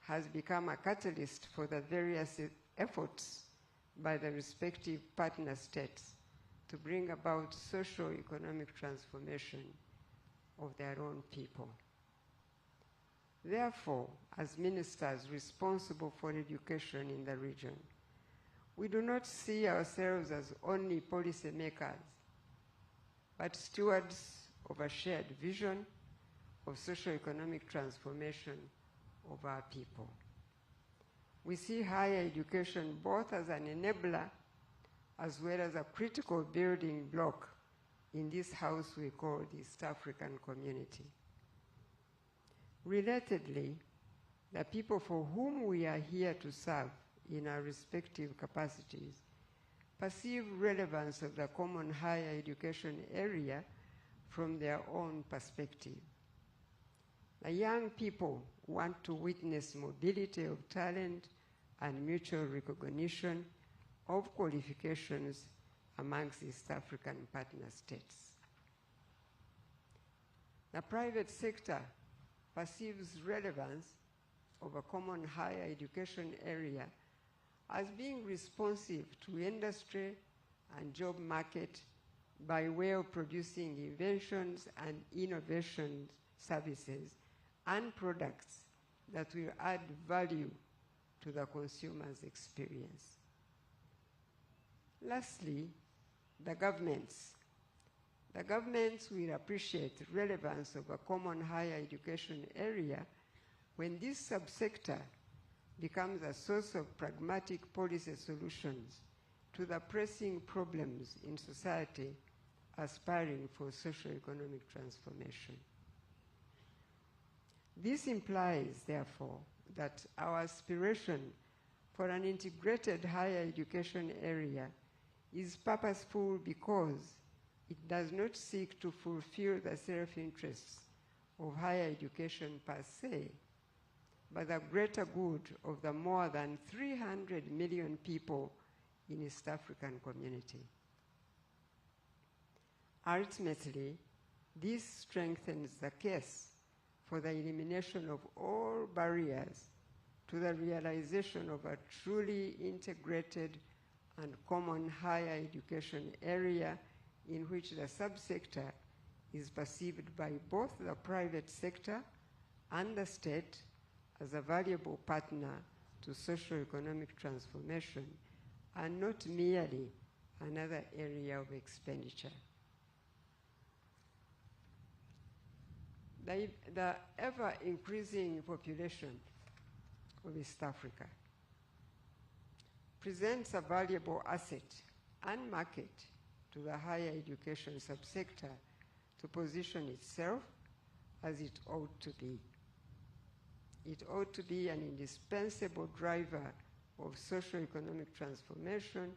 has become a catalyst for the various efforts by the respective partner states to bring about socio-economic transformation of their own people. Therefore, as ministers responsible for education in the region, we do not see ourselves as only policy makers, but stewards of a shared vision of socio-economic transformation of our people. We see higher education both as an enabler as well as a critical building block in this house we call the East African community. Relatedly, the people for whom we are here to serve in our respective capacities perceive relevance of the common higher education area from their own perspective. The young people want to witness mobility of talent and mutual recognition of qualifications amongst East African partner states. The private sector perceives relevance of a common higher education area as being responsive to industry and job market by way of producing inventions and innovation services and products that will add value to the consumer's experience. Lastly, the governments. The governments will appreciate the relevance of a common higher education area when this subsector becomes a source of pragmatic policy solutions to the pressing problems in society aspiring for socio-economic transformation. This implies, therefore, that our aspiration for an integrated higher education area is purposeful because it does not seek to fulfill the self-interests of higher education per se, but the greater good of the more than 300 million people in East African community. Ultimately, this strengthens the case for the elimination of all barriers to the realization of a truly integrated and common higher education area in which the subsector is perceived by both the private sector and the state as a valuable partner to socio-economic transformation and not merely another area of expenditure. The ever-increasing population of East Africa presents a valuable asset and market to the higher education subsector to position itself as it ought to be. It ought to be an indispensable driver of socio-economic transformation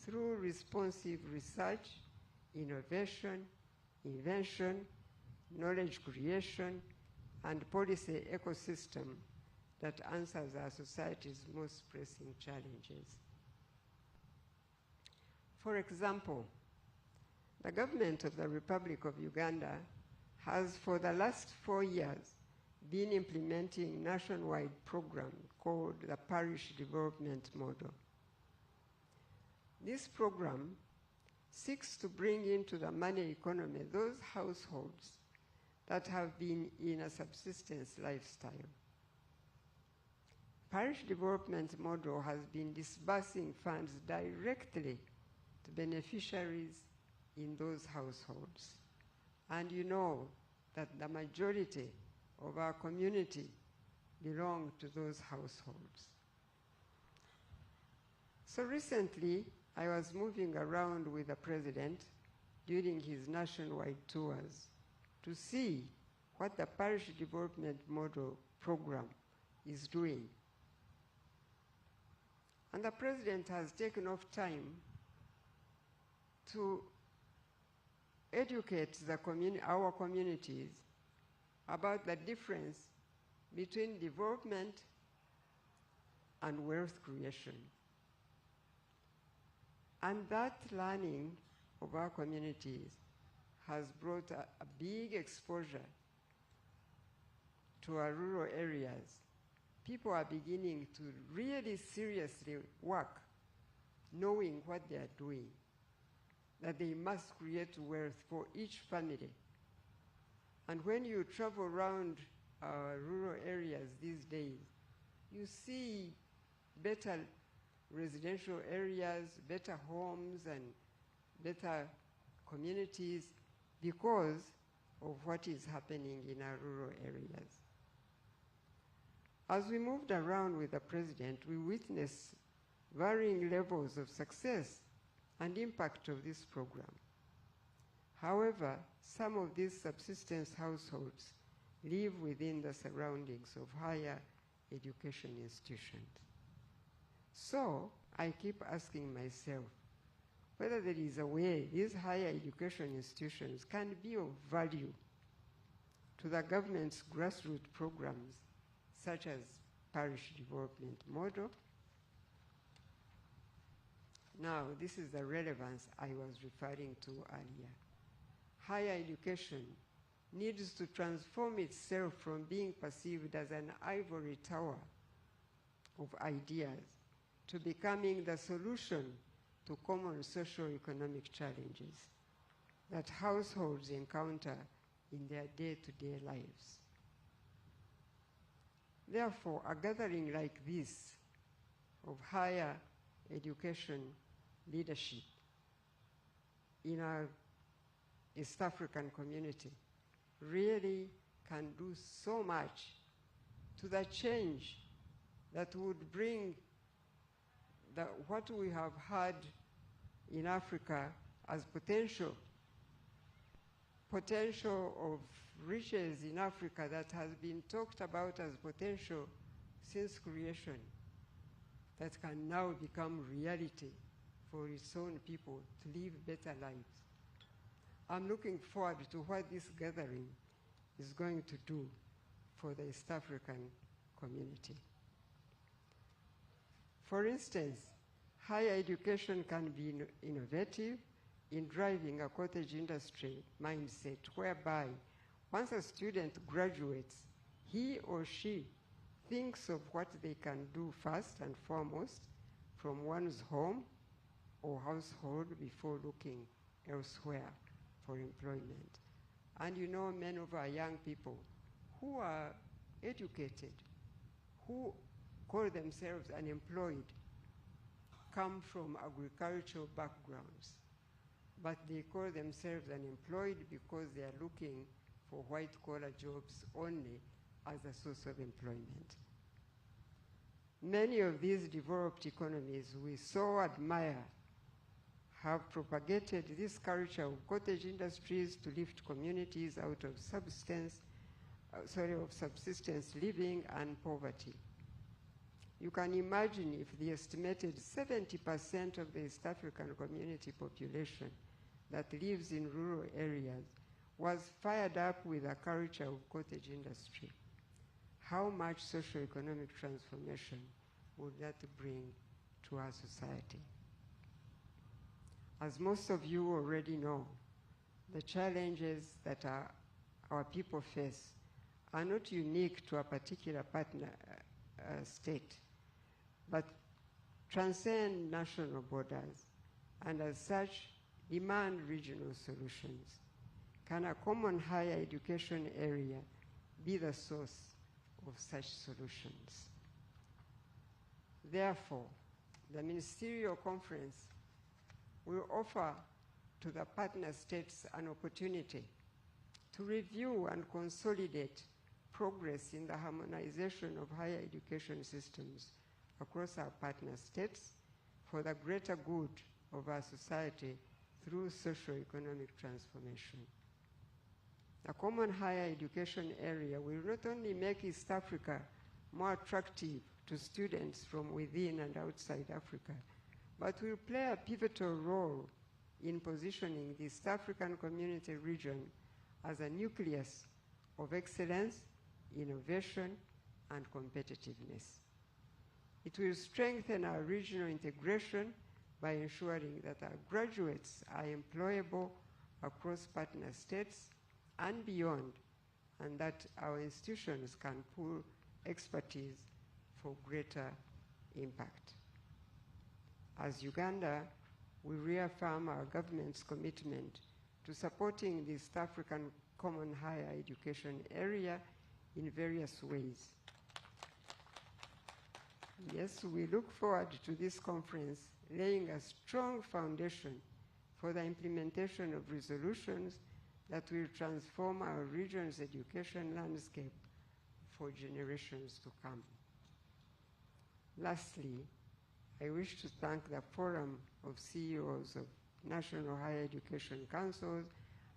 through responsive research, innovation, invention, knowledge creation, and policy ecosystem that answers our society's most pressing challenges. For example, the government of the Republic of Uganda has for the last 4 years been implementing a nationwide program called the Parish Development Model. This program seeks to bring into the money economy those households that have been in a subsistence lifestyle. Parish Development Model has been disbursing funds directly to beneficiaries in those households. And you know that the majority of our community belong to those households. So recently, I was moving around with the president during his nationwide tours to see what the Parish Development Model program is doing. And the president has taken off time to educate our communities about the difference between development and wealth creation. And that learning of our communities has brought a big exposure to our rural areas. People are beginning to really seriously work, knowing what they are doing, that they must create wealth for each family. And when you travel around rural areas these days, you see better residential areas, better homes, and better communities because of what is happening in our rural areas. As we moved around with the president, we witnessed varying levels of success and impact of this program. However, some of these subsistence households live within the surroundings of higher education institutions. So I keep asking myself whether there is a way these higher education institutions can be of value to the government's grassroots programs, such as parish development model. Now, this is the relevance I was referring to earlier. Higher education needs to transform itself from being perceived as an ivory tower of ideas to becoming the solution to common socio-economic challenges that households encounter in their day-to-day lives. Therefore, a gathering like this of higher education leadership in our East African community really can do so much to the change that would bring what we have had in Africa as potential of riches in Africa that has been talked about as potential since creation, that can now become reality for its own people to live better lives. I'm looking forward to what this gathering is going to do for the East African community. For instance, higher education can be innovative in driving a cottage industry mindset whereby once a student graduates, he or she thinks of what they can do first and foremost from one's home or household before looking elsewhere for employment. And you know, many of our young people who are educated, who call themselves unemployed, come from agricultural backgrounds, but they call themselves unemployed because they are looking for white-collar jobs only as a source of employment. Many of these developed economies we so admire have propagated this culture of cottage industries to lift communities out of subsistence living and poverty. You can imagine if the estimated 70% of the East African community population that lives in rural areas was fired up with a culture of cottage industry. How much socioeconomic transformation would that bring to our society? As most of you already know, the challenges that our people face are not unique to a particular partner state, but transcend national borders, and as such, demand regional solutions. Can a common higher education area be the source of such solutions? Therefore, the Ministerial Conference will offer to the partner states an opportunity to review and consolidate progress in the harmonization of higher education systems across our partner states for the greater good of our society through socio-economic transformation. A common higher education area will not only make East Africa more attractive to students from within and outside Africa, but will play a pivotal role in positioning the East African community region as a nucleus of excellence, innovation, and competitiveness. It will strengthen our regional integration by ensuring that our graduates are employable across partner states and beyond, and that our institutions can pool expertise for greater impact. As Uganda, we reaffirm our government's commitment to supporting the East African Common Higher Education area in various ways. Yes, we look forward to this conference laying a strong foundation for the implementation of resolutions that will transform our region's education landscape for generations to come. Lastly, I wish to thank the Forum of CEOs of National Higher Education Councils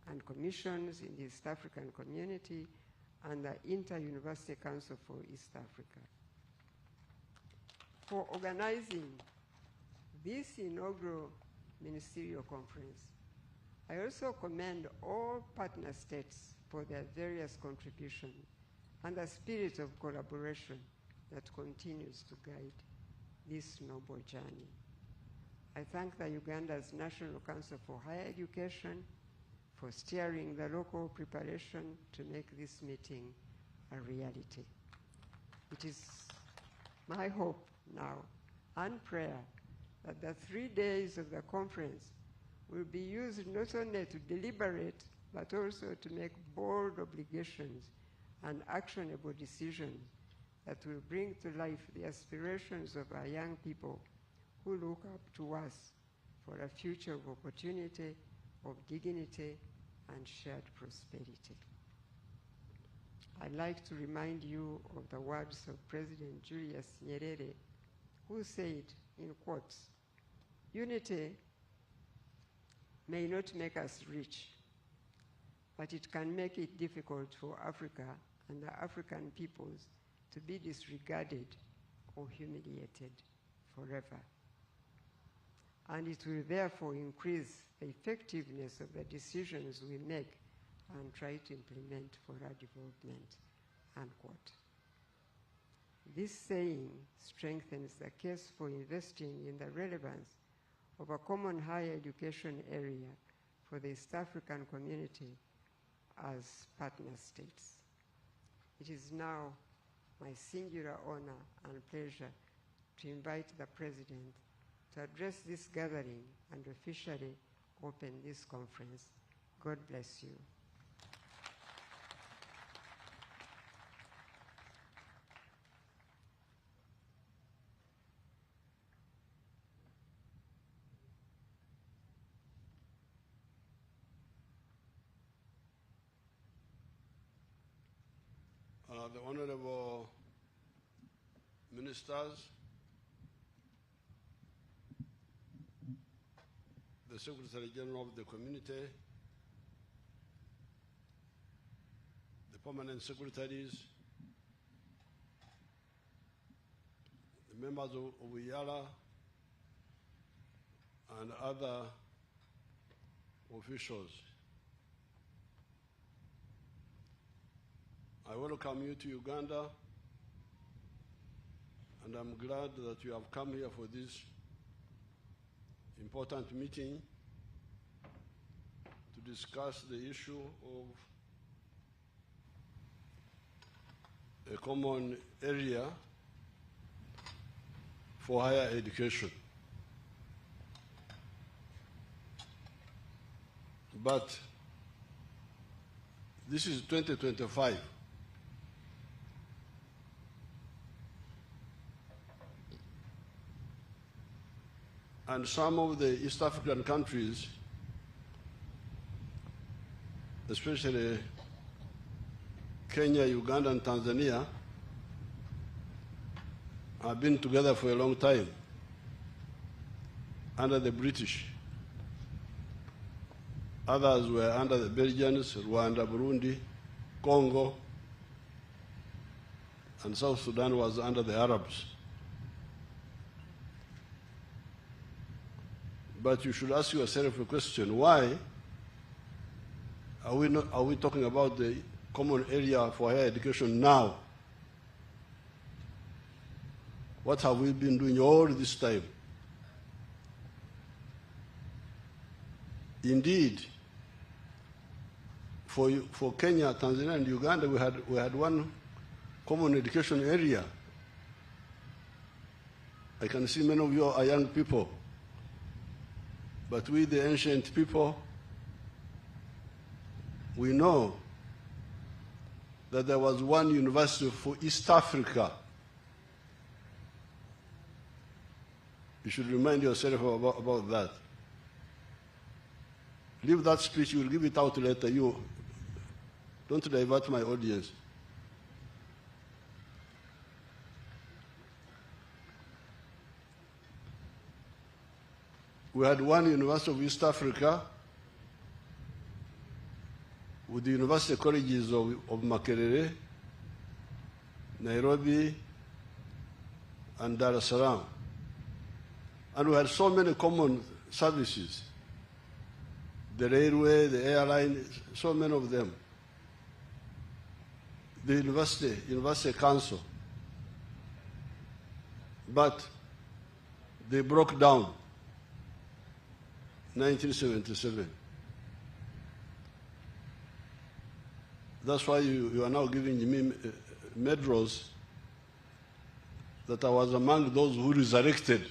and Commissions in the East African Community and the Inter-University Council for East Africa for organizing this inaugural ministerial conference. I also commend all partner states for their various contributions and the spirit of collaboration that continues to guide this noble journey. I thank the Uganda's National Council for Higher Education for steering the local preparation to make this meeting a reality. It is my hope now and prayer that the 3 days of the conference will be used not only to deliberate, but also to make bold obligations and actionable decisions that will bring to life the aspirations of our young people who look up to us for a future of opportunity, of dignity, and shared prosperity. I'd like to remind you of the words of President Julius Nyerere, who said, in quotes, "Unity may not make us rich, but it can make it difficult for Africa and the African peoples to be disregarded or humiliated forever. And it will therefore increase the effectiveness of the decisions we make and try to implement for our development," unquote. This saying strengthens the case for investing in the relevance of a common higher education area for the East African community as partner states. It is now my singular honor and pleasure to invite the President to address this gathering and officially open this conference. God bless you. The Honorable Ministers, the Secretary General of the Community, the Permanent Secretaries, the members of IALA, and other officials. I welcome you to Uganda, and I'm glad that you have come here for this important meeting to discuss the issue of a common area for higher education. But this is 2025. And some of the East African countries, especially Kenya, Uganda, and Tanzania, have been together for a long time under the British. Others were under the Belgians, Rwanda, Burundi, Congo, and South Sudan was under the Arabs. But you should ask yourself a question: why are we talking about the common area for higher education now? What have we been doing all this time? Indeed, For Kenya, Tanzania, and Uganda, we had one common education area. I can see many of you are young people, but we, the ancient people, we know that there was one university for East Africa. You should remind yourself about that. Leave that speech, you will give it out later. You don't divert my audience. We had one University of East Africa with the university colleges of Makerere, Nairobi, and Dar es Salaam. And we had so many common services, the railway, the airline, so many of them. The university council. But they broke down 1977. That's why you are now giving me medals that I was among those who resurrected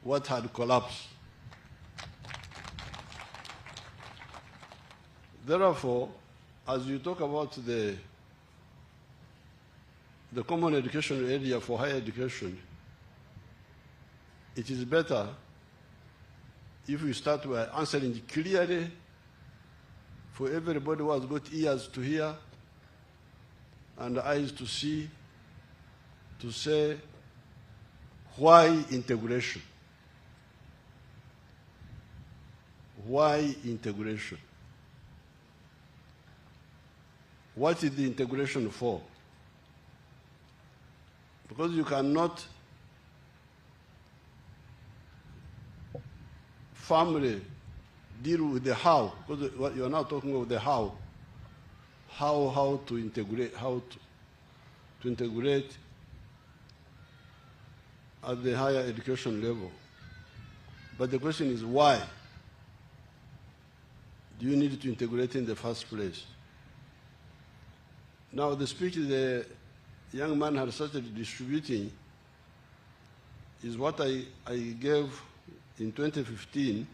what had collapsed. Therefore, as you talk about the common education area for higher education, it is better if we start by answering clearly for everybody who has got ears to hear and eyes to see, to say, why integration? Why integration? What is the integration for? Because you cannot firmly deal with the how, because you are now talking about the how to integrate, to integrate at the higher education level. But the question is why do you need to integrate in the first place? Now the speech the young man had started distributing is what I gave in 2015,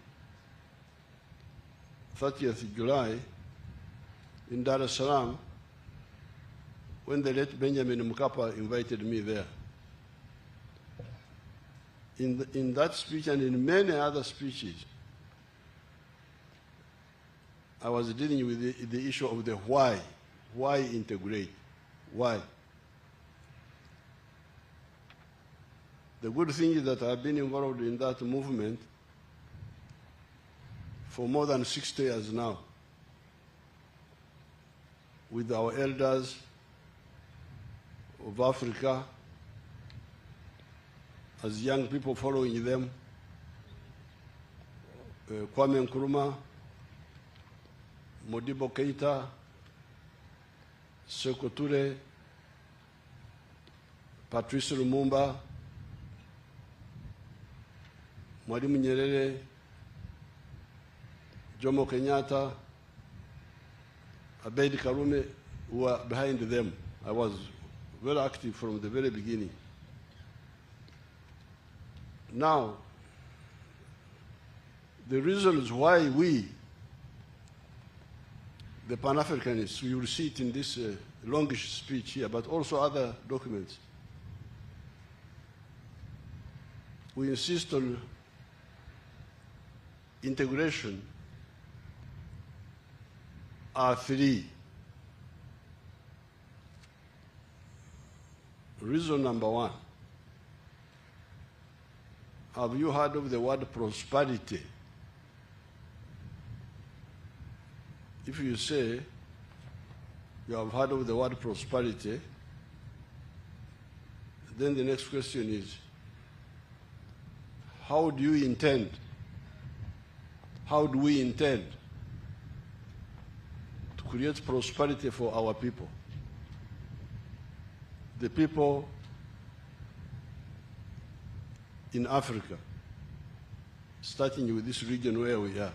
30th July, in Dar es Salaam, when the late Benjamin Mkapa invited me there. In that speech and in many other speeches, I was dealing with the issue of the why. Why integrate? Why? The good thing is that I've been involved in that movement for more than 60 years now, with our elders of Africa, as young people following them, Kwame Nkrumah, Modibo Keita, Sékou Touré, Patrice Lumumba, Mwalimu Nyerere, Jomo Kenyatta, Abeid Karume, who were behind them. I was very active from the very beginning. Now, the reasons why we, the Pan-Africanists, we will see it in this longish speech here, but also other documents, we insist on integration are three. Reason number one, have you heard of the word prosperity? If you say you have heard of the word prosperity, then the next question is, how do you intend? How do we intend to create prosperity for our people? The people in Africa, starting with this region where we are.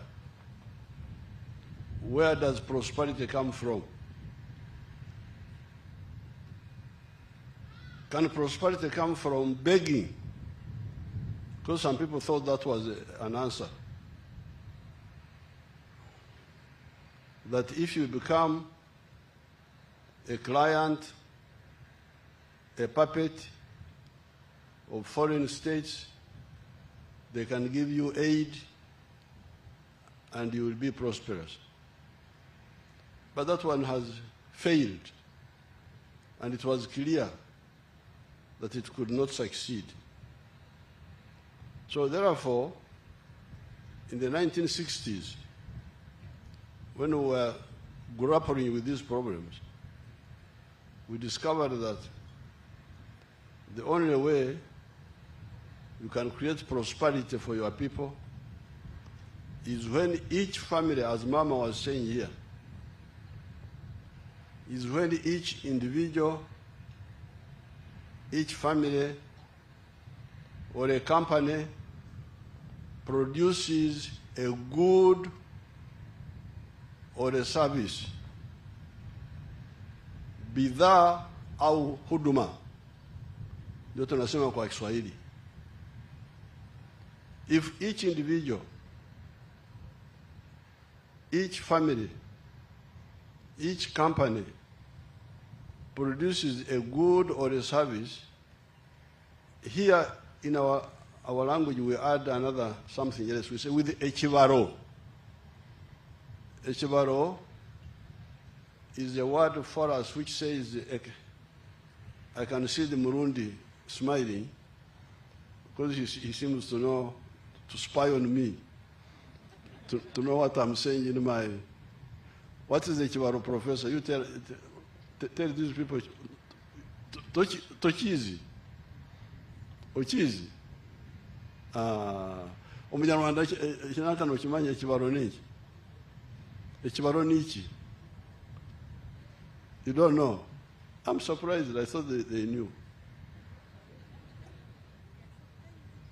where does prosperity come from? Can prosperity come from begging? Because some people thought that was an answer. That if you become a client, a puppet of foreign states, they can give you aid and you will be prosperous. But that one has failed, and it was clear that it could not succeed. So therefore, in the 1960s, when we were grappling with these problems, we discovered that the only way you can create prosperity for your people is when each family, as Mama was saying here, is when each individual, each family, or a company produces a good or a service, bidhaa au huduma, ndio tunasema kwa Kiswahili. If each individual, each family, each company produces a good or a service, here in our language we add another something else. We say with echibaro. Echibaro is a word for us which says, I can see the Murundi smiling because he seems to know, to spy on me, to know what I'm saying in my... What is echibaro, Professor? You tell these people, tochizi, ochizi. Omunyarwanda kinakano kimanya echibaro niki? Echibaro niki? You don't know? I'm surprised. I thought they knew.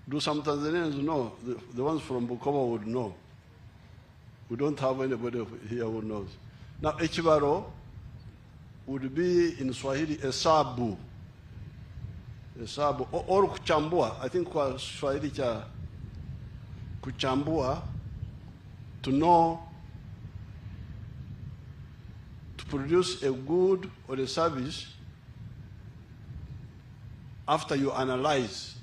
Do some Tanzanians know? The ones from Bukoba would know. We don't have anybody here who knows. Now, echibaro would be in Swahili hesabu. Hesabu or kuchambua. I think kwa Swahili cha kuchambua, to know, to produce a good or a service after you analyze,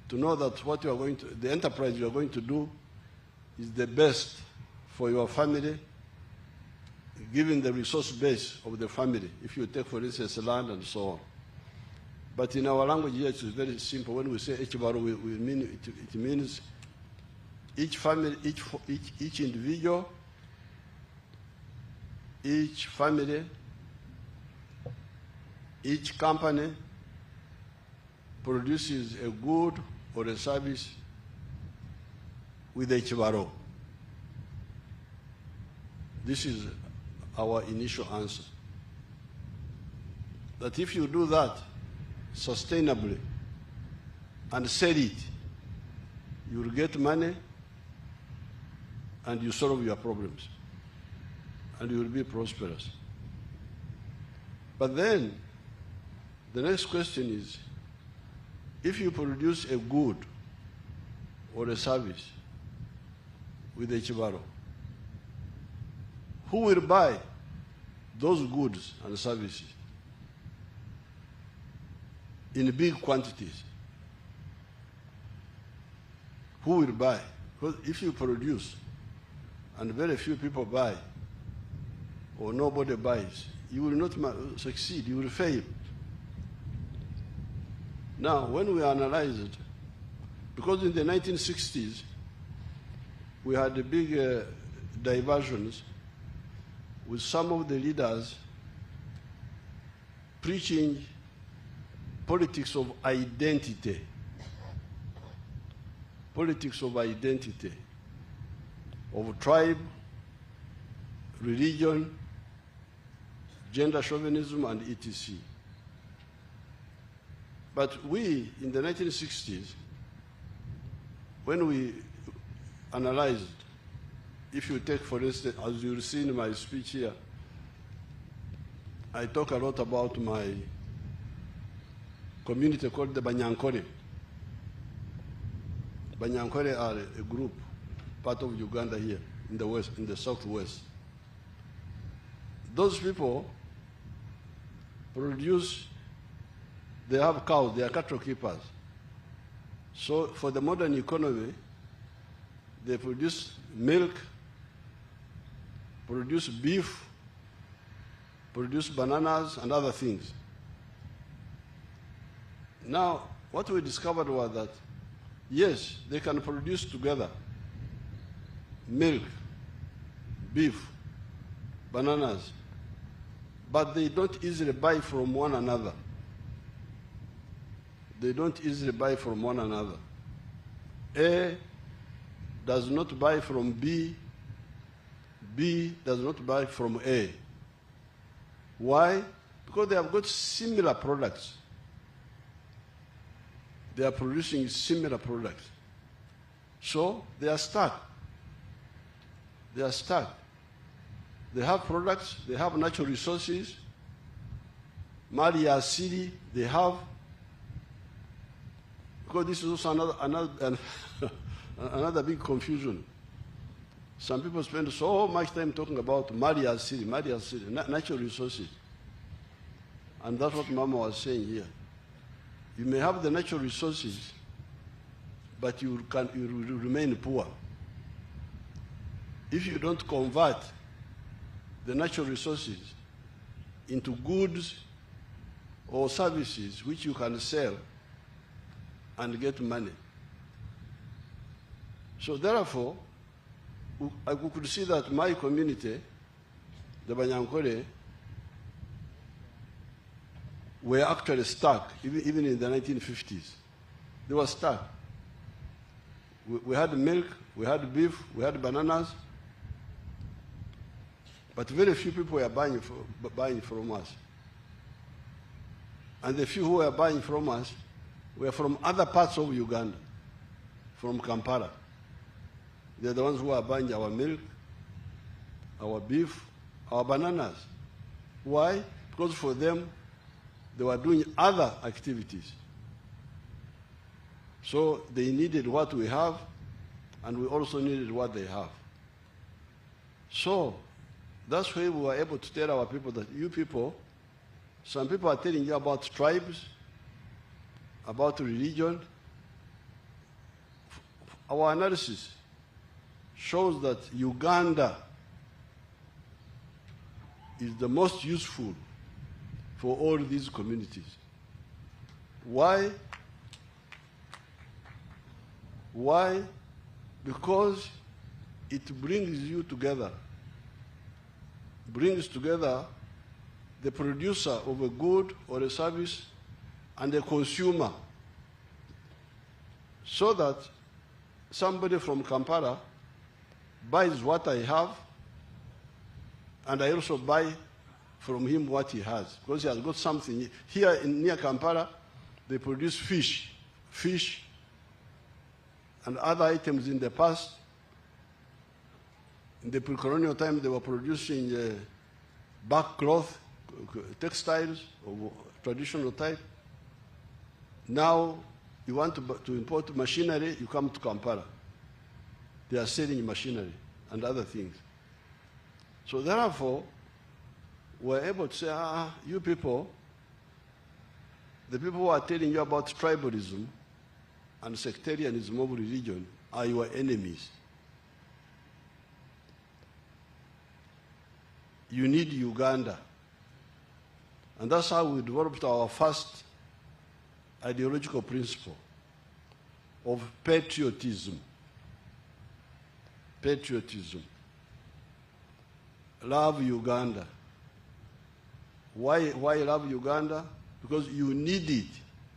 to know that what you are going to, the enterprise you are going to do is the best for your family, given the resource base of the family. If you take, for instance, land and so on. But in our language here, it's very simple. When we say echibaro, we mean it means each family, each individual, each family, each company produces a good or a service with echibaro. This is our initial answer. That if you do that sustainably and sell it, you will get money and you solve your problems and you will be prosperous. But then the next question is, if you produce a good or a service with echibaro, who will buy those goods and services in big quantities? Who will buy? Because if you produce and very few people buy, or nobody buys, you will not succeed, you will fail. Now, when we analyze it, because in the 1960s, we had the big diversions with some of the leaders preaching politics of identity. Politics of identity, of tribe, religion, gender chauvinism, and etc. But we, in the 1960s, when we analyzed if you take, for instance, as you'll see in my speech here, I talk a lot about my community called the Banyankore. Banyankore are a group, part of Uganda here, in the west, in the southwest. Those people produce, they have cows, they are cattle keepers. So for the modern economy, they produce milk, produce beef, produce bananas and other things. Now, what we discovered was that, yes, they can produce together milk, beef, bananas, but they don't easily buy from one another. They don't easily buy from one another. A does not buy from B, B does not buy from A. Why? Because they have got similar products. They are producing similar products. So they are stuck. They are stuck. They have products, they have natural resources, mali ya asili they have. Because this is also another big confusion. Some people spend so much time talking about mali ya asili, natural resources. And that's what Mama was saying here. You may have the natural resources, but you will remain poor. If you don't convert the natural resources into goods or services which you can sell and get money. So therefore, I could see that my community, the Banyankore, were actually stuck, even in the 1950s. They were stuck. We had milk, we had beef, we had bananas, but very few people were buying from us. And the few who were buying from us were from other parts of Uganda, from Kampala. They're the ones who are buying our milk, our beef, our bananas. Why? Because for them, they were doing other activities. So they needed what we have, and we also needed what they have. So that's why we were able to tell our people that you people, some people are telling you about tribes, about religion. Our analysis shows that Uganda is the most useful for all these communities. Why? Why? Because it brings you together. Brings together the producer of a good or a service and the consumer, so that somebody from Kampala buys what I have, and I also buy from him what he has, because he has got something. Here near Kampala, they produce fish and other items in the past. In the pre-colonial time, they were producing back cloth, textiles of traditional type. Now, you want to import machinery, you come to Kampala. They are selling machinery and other things. So therefore, we're able to say, you people, the people who are telling you about tribalism and sectarianism of religion are your enemies. You need Uganda. And that's how we developed our first ideological principle of patriotism. Patriotism. Love Uganda. Why love Uganda? Because you need it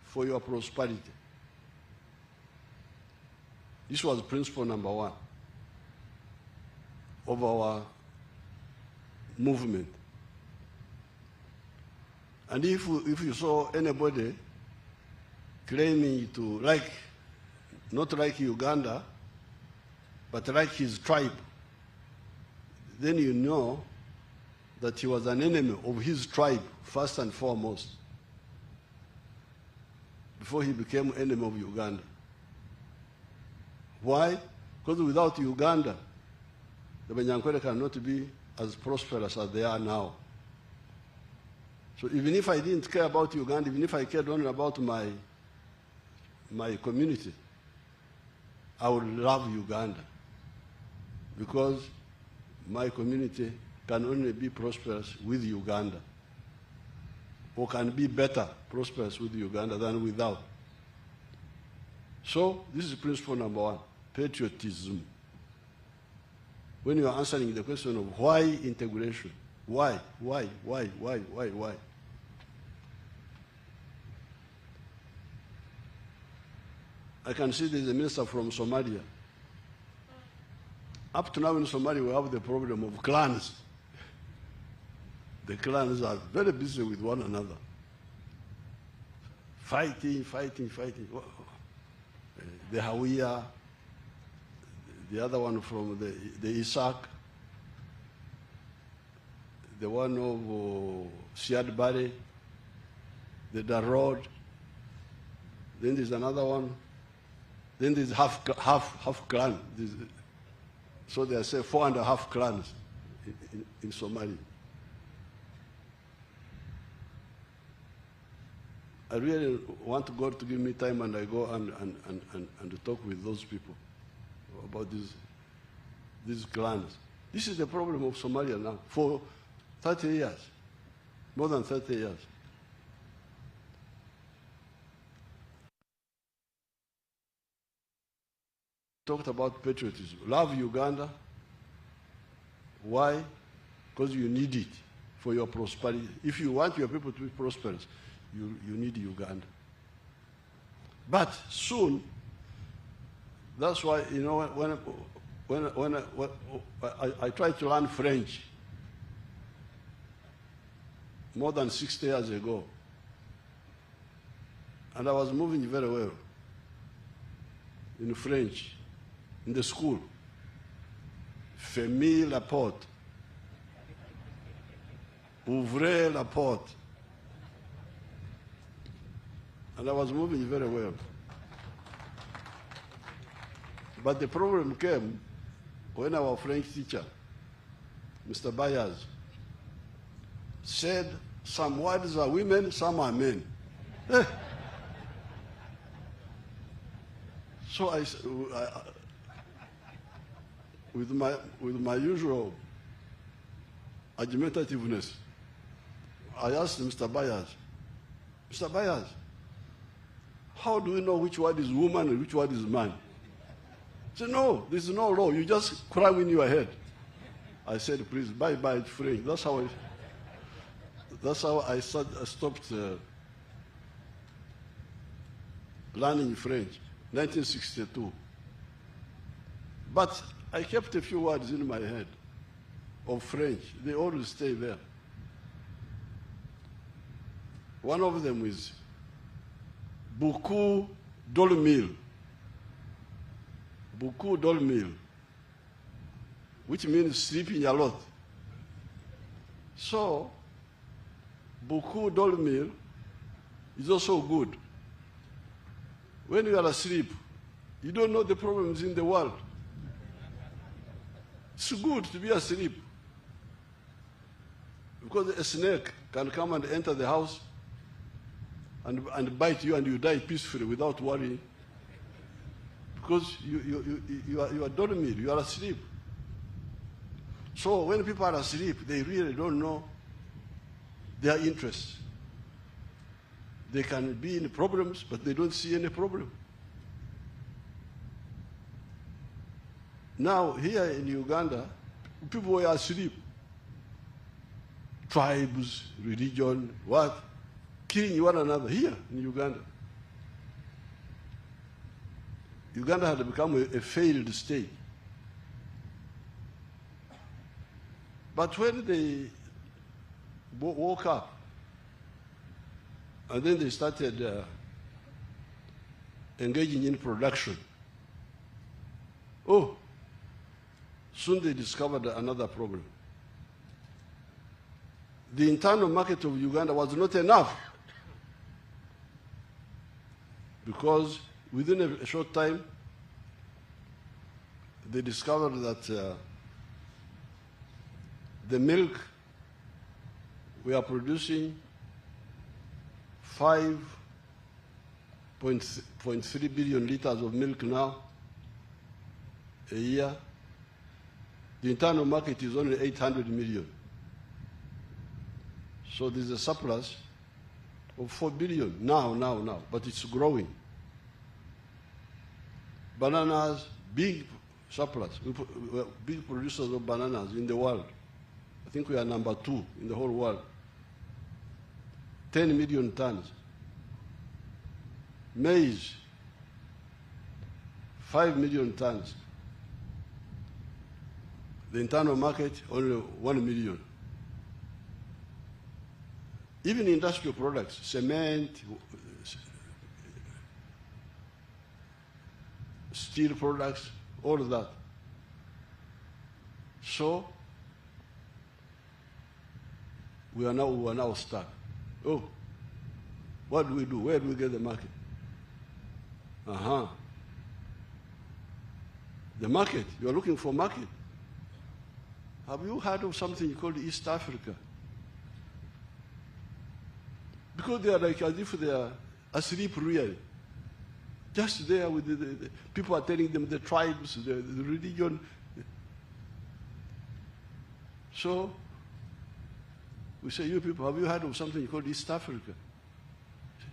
for your prosperity. This was principle number one of our movement. And if you saw anybody claiming to not like Uganda, but like his tribe, then you know that he was an enemy of his tribe, first and foremost, before he became enemy of Uganda. Why? Because without Uganda, the Banyankwele cannot be as prosperous as they are now. So even if I didn't care about Uganda, even if I cared only about my community, I would love Uganda, because my community can only be prosperous with Uganda, or can be better prosperous with Uganda than without. So this is principle number one, patriotism. When you are answering the question of why integration, why? I can see there's a minister from Somalia. Up to now in Somalia, we have the problem of clans. The clans are very busy with one another. Fighting. The Hawiya, the other one from the Isaac, the one of Siad Barre, the Darod, then there's another one, then there's half clan. So they say 4.5 clans in Somalia. I really want God to give me time, and I go and talk with those people about these clans. This is the problem of Somalia now for 30 years, more than 30 years. Talked about patriotism. Love Uganda. Why? Because you need it for your prosperity. If you want your people to be prosperous, you need Uganda. But soon, that's why, you know, when I tried to learn French more than 60 years ago, and I was moving very well in French, in the school. Fermez la porte. Ouvrez la porte. And I was moving very well. But the problem came when our French teacher, Mr. Bayers, said some words are women, some are men. So with my usual argumentativeness, I asked Mr. Bayers, Mr. Bayers, how do we know which word is woman and which word is man? He said, no, there's no law. You just cry in your head. I said, please, bye-bye French. That's how I stopped learning French, 1962. But I kept a few words in my head of French. They always stay there. One of them is beaucoup dormir. Beaucoup dormir, which means sleeping a lot. So, beaucoup dormir is also good. When you are asleep, you don't know the problems in the world. It's good to be asleep, because a snake can come and enter the house and bite you, and you die peacefully without worrying, because you are dormant, you are asleep. So when people are asleep, they really don't know their interests. They can be in problems, but they don't see any problem. Now, here in Uganda, people were asleep. Tribes, religion, what? Killing one another here in Uganda. Uganda had become a failed state. But when they woke up, and then they started engaging in production, Soon they discovered another problem. The internal market of Uganda was not enough, because within a short time, they discovered that the milk we are producing 5.3 billion liters of milk now a year. The internal market is only 800 million. So there's a surplus of 4 billion now, but it's growing. Bananas, big surplus. We're big producers of bananas in the world. I think we are number 2 in the whole world. 10 million tons. Maize, 5 million tons. The internal market, only 1 million. Even industrial products, cement, steel products, all of that. So we are now stuck. Oh, what do we do? Where do we get the market? The market. You are looking for market. Have you heard of something called East Africa? Because they are like as if they are asleep really. Just there with the people are telling them the tribes, the religion. So we say, you people, have you heard of something called East Africa?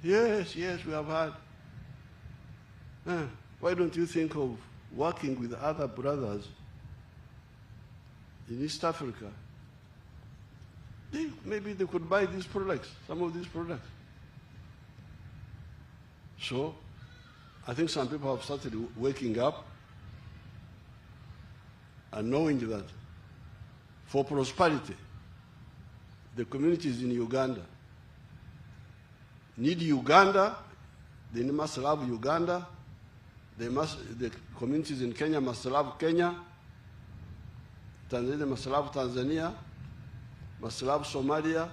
Yes, we have heard. Why don't you think of working with other brothers in East Africa? Maybe they could buy these products, some of these products. So I think some people have started waking up and knowing that for prosperity, the communities in Uganda need Uganda, they must love Uganda, the communities in Kenya must love Kenya, Tanzania must love Tanzania, must love Somalia,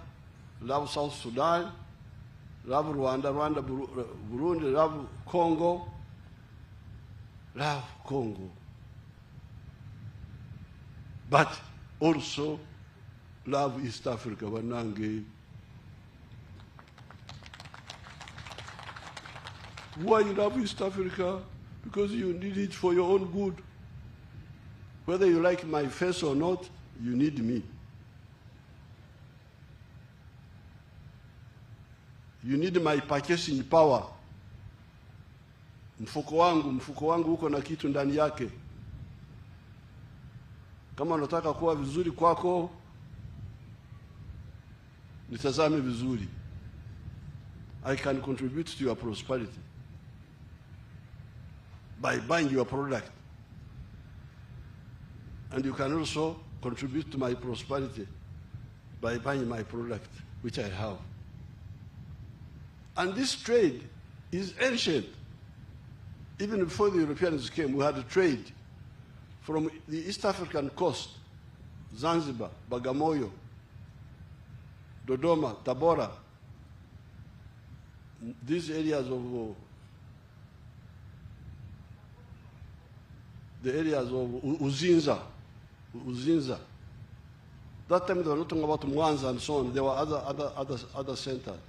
love South Sudan, love Rwanda, Burundi, love Congo, but also love East Africa, Wanange. Why you love East Africa? Because you need it for your own good. Whether you like my face or not, you need me. You need my purchasing power. Mfuko wangu uko na kitu ndani yake. Kama unataka kuwa vizuri kwako, nitazame vizuri. I can contribute to your prosperity by buying your product. And you can also contribute to my prosperity by buying my product, which I have. And this trade is ancient. Even before the Europeans came, we had a trade from the East African coast, Zanzibar, Bagamoyo, Dodoma, Tabora, these areas of Uzinza. That time they were not talking about Mwanza and so on. There were other centers.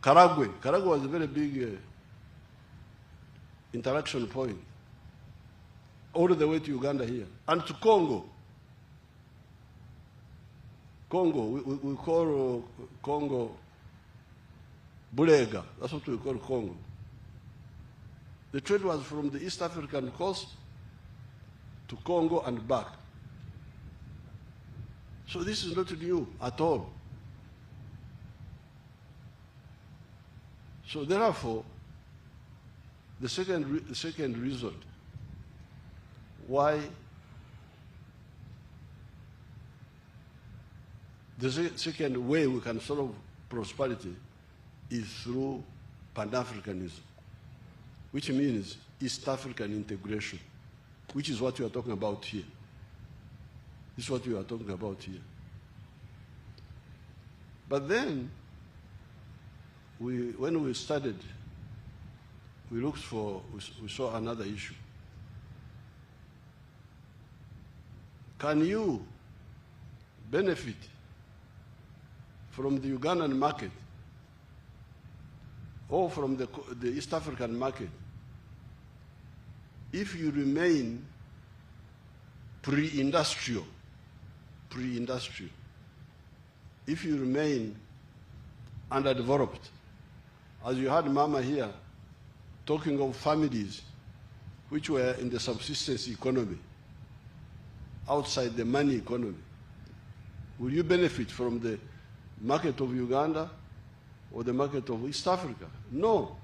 Karagwe was a very big interaction point, all the way to Uganda here, and to Congo. We call Congo Bulega. That's what we call Congo. The trade was from the East African coast to Congo and back. So this is not new at all. So therefore, the second reason why the second way we can solve prosperity is through Pan-Africanism, which means East African integration, which is what we are talking about here. This is what we are talking about here. But then, when we started, we saw another issue. Can you benefit from the Ugandan market or from the East African market if you remain pre-industrial, if you remain underdeveloped? As you heard Mama here talking of families which were in the subsistence economy, outside the money economy, will you benefit from the market of Uganda or the market of East Africa? No.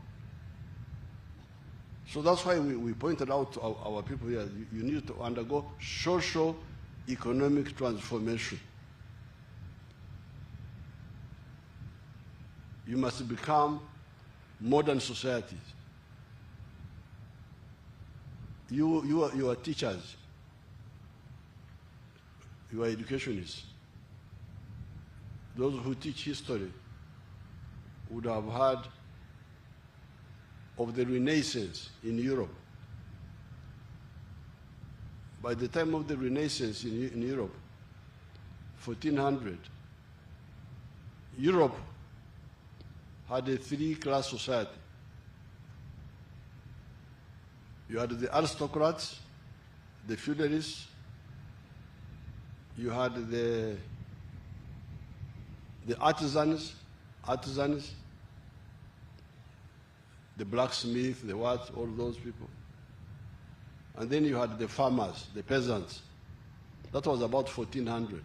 So that's why we pointed out to our people here, you need to undergo social economic transformation. You must become modern societies. You are teachers. You are educationists. Those who teach history would have heard of the Renaissance in Europe. By the time of the Renaissance in Europe, 1400, Europe had a three-class society. You had the aristocrats, the feudalists, you had the artisans, the blacksmith, the what, all those people. And then you had the farmers, the peasants. That was about 1400.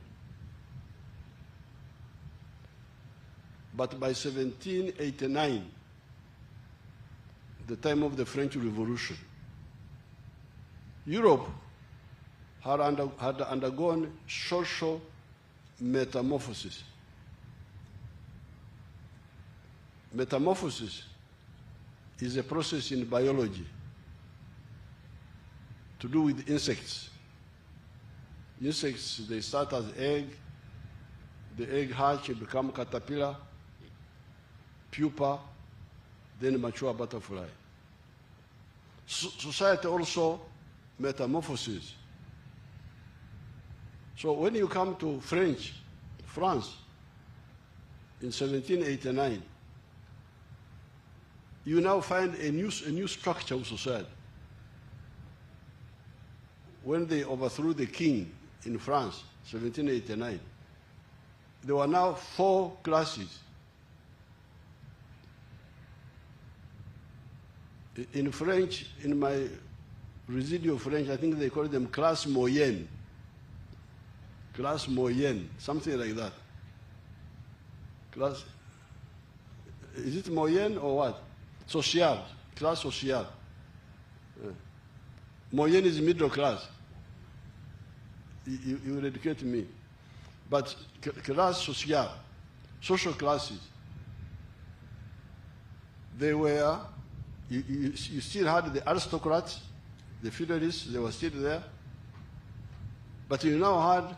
But by 1789, the time of the French Revolution, Europe had undergone social metamorphosis. Metamorphosis is a process in biology to do with insects. Insects, they start as egg, the egg hatch, become caterpillar, pupa, then mature butterfly. Society also metamorphoses. So when you come to France in 1789, you now find a new structure of society. When they overthrew the king in France, 1789, there were now 4 classes. In French, in my residual French, I think they call them classe moyenne. Classe moyenne, something like that. Class, is it moyenne or what? Social, class social. Moyenne is middle class. You will educate me. But class social, social classes, they were, you still had the aristocrats, the feudalists, they were still there. But you now had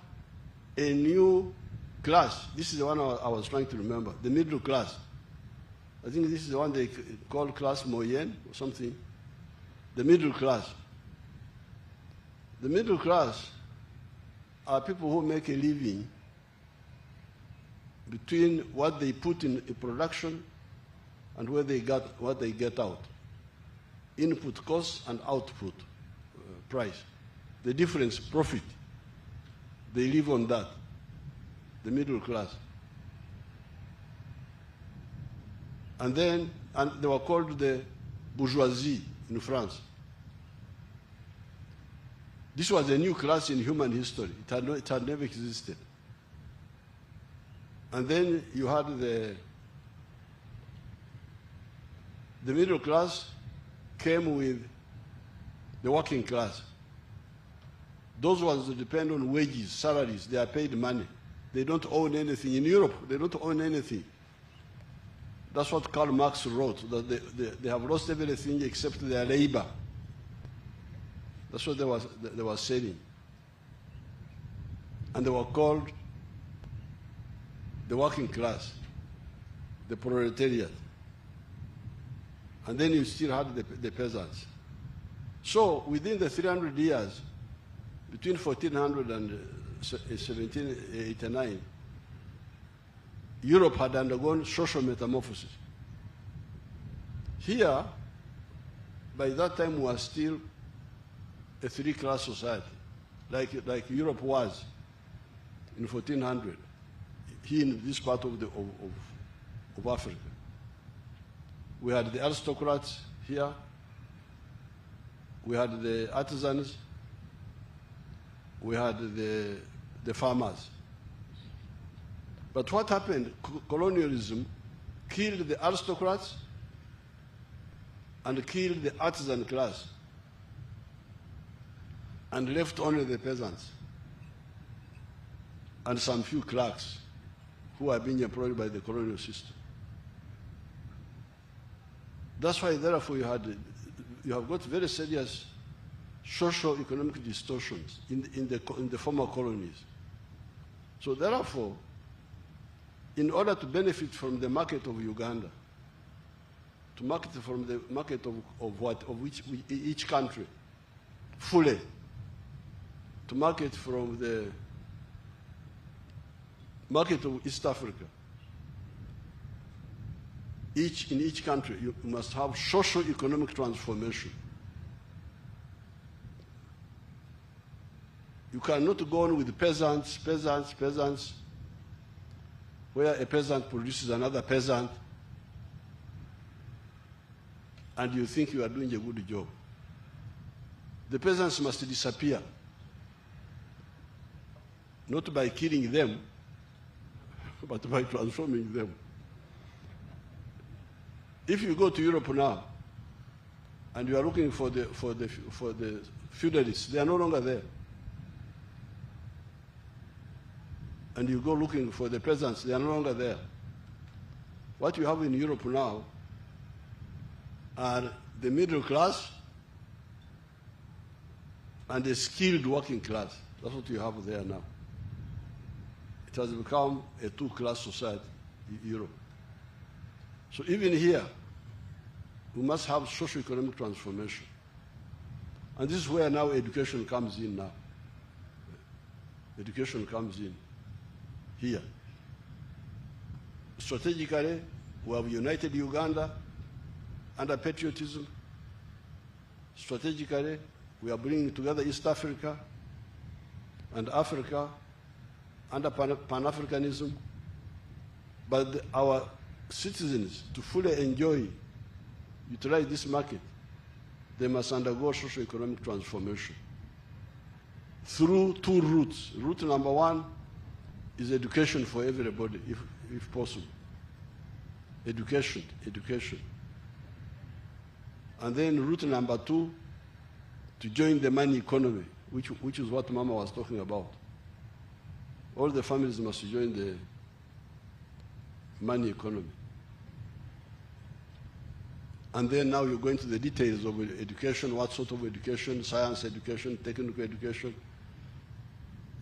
a new class. This is the one I was trying to remember, the middle class. I think this is the one they call class moyenne or something. The middle class. The middle class are people who make a living between what they put in production and what they get out. Input cost and output price. The difference, profit. They live on that. The middle class. And then, they were called the bourgeoisie in France. This was a new class in human history. It had never existed. And then you had the middle class came with the working class. Those ones that depend on wages, salaries, they are paid money. They don't own anything. In Europe, they don't own anything. That's what Karl Marx wrote, that they have lost everything except their labor. That's what they were saying. and they were called the working class, the proletariat. And then you still had the peasants. So within the 300 years, between 1400 and 1789, Europe had undergone social metamorphosis. Here, by that time, we were still a three-class society, like Europe was in 1400, here in this part of Africa. We had the aristocrats here, we had the artisans, we had the farmers. But what happened? Colonialism killed the aristocrats and killed the artisan class and left only the peasants and some few clerks who are being employed by the colonial system. That's why, therefore, you have got very serious socio-economic distortions in the former colonies. So therefore, in order to benefit from the market of Uganda, to market from the market of each country fully, to market from the market of East Africa, in each country, you must have socio-economic transformation. You cannot go on with peasants, where a peasant produces another peasant, and you think you are doing a good job. The peasants must disappear, not by killing them, but by transforming them. If you go to Europe now, and you are looking for the feudalists, they are no longer there. And you go looking for the peasants, they are no longer there. What you have in Europe now are the middle class and the skilled working class. That's what you have there now. It has become a two-class society in Europe. So even here, we must have socio-economic transformation. And this is where now education comes in now. Education comes in here. Strategically, we have united Uganda under patriotism. Strategically, we are bringing together East Africa and Africa under Pan-Africanism. But our citizens, to fully utilize this market, they must undergo socio-economic transformation through two routes. Route number one is education for everybody, if possible. Education. And then route number two, to join the money economy, which is what Mama was talking about. All the families must join the money economy. And then now you're going to the details of education, what sort of education, science education, technical education,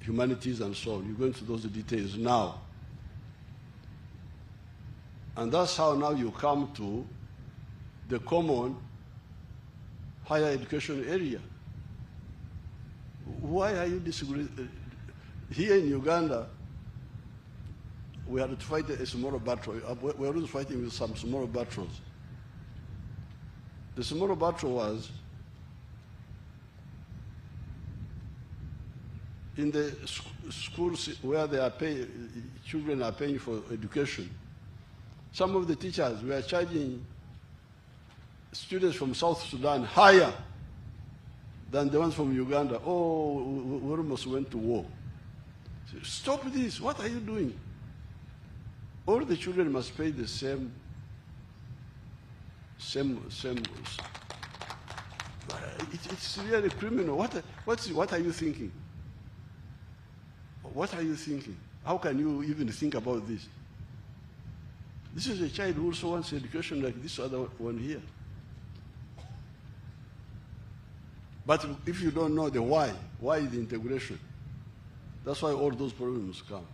humanities, and so on. You're going to those details now. And that's how now you come to the common higher education area. Why are you disagreeing? Here in Uganda, we had to fight a small battle. We were fighting with some small battles. The small battle was in the schools where children are paying for education. Some of the teachers were charging students from South Sudan higher than the ones from Uganda. Oh, we almost went to war. Stop this. What are you doing? All the children must pay the same. It's really criminal. What are you thinking? What are you thinking? How can you even think about this? This is a child who also wants education like this other one here. But if you don't know the why the integration? That's why all those problems come.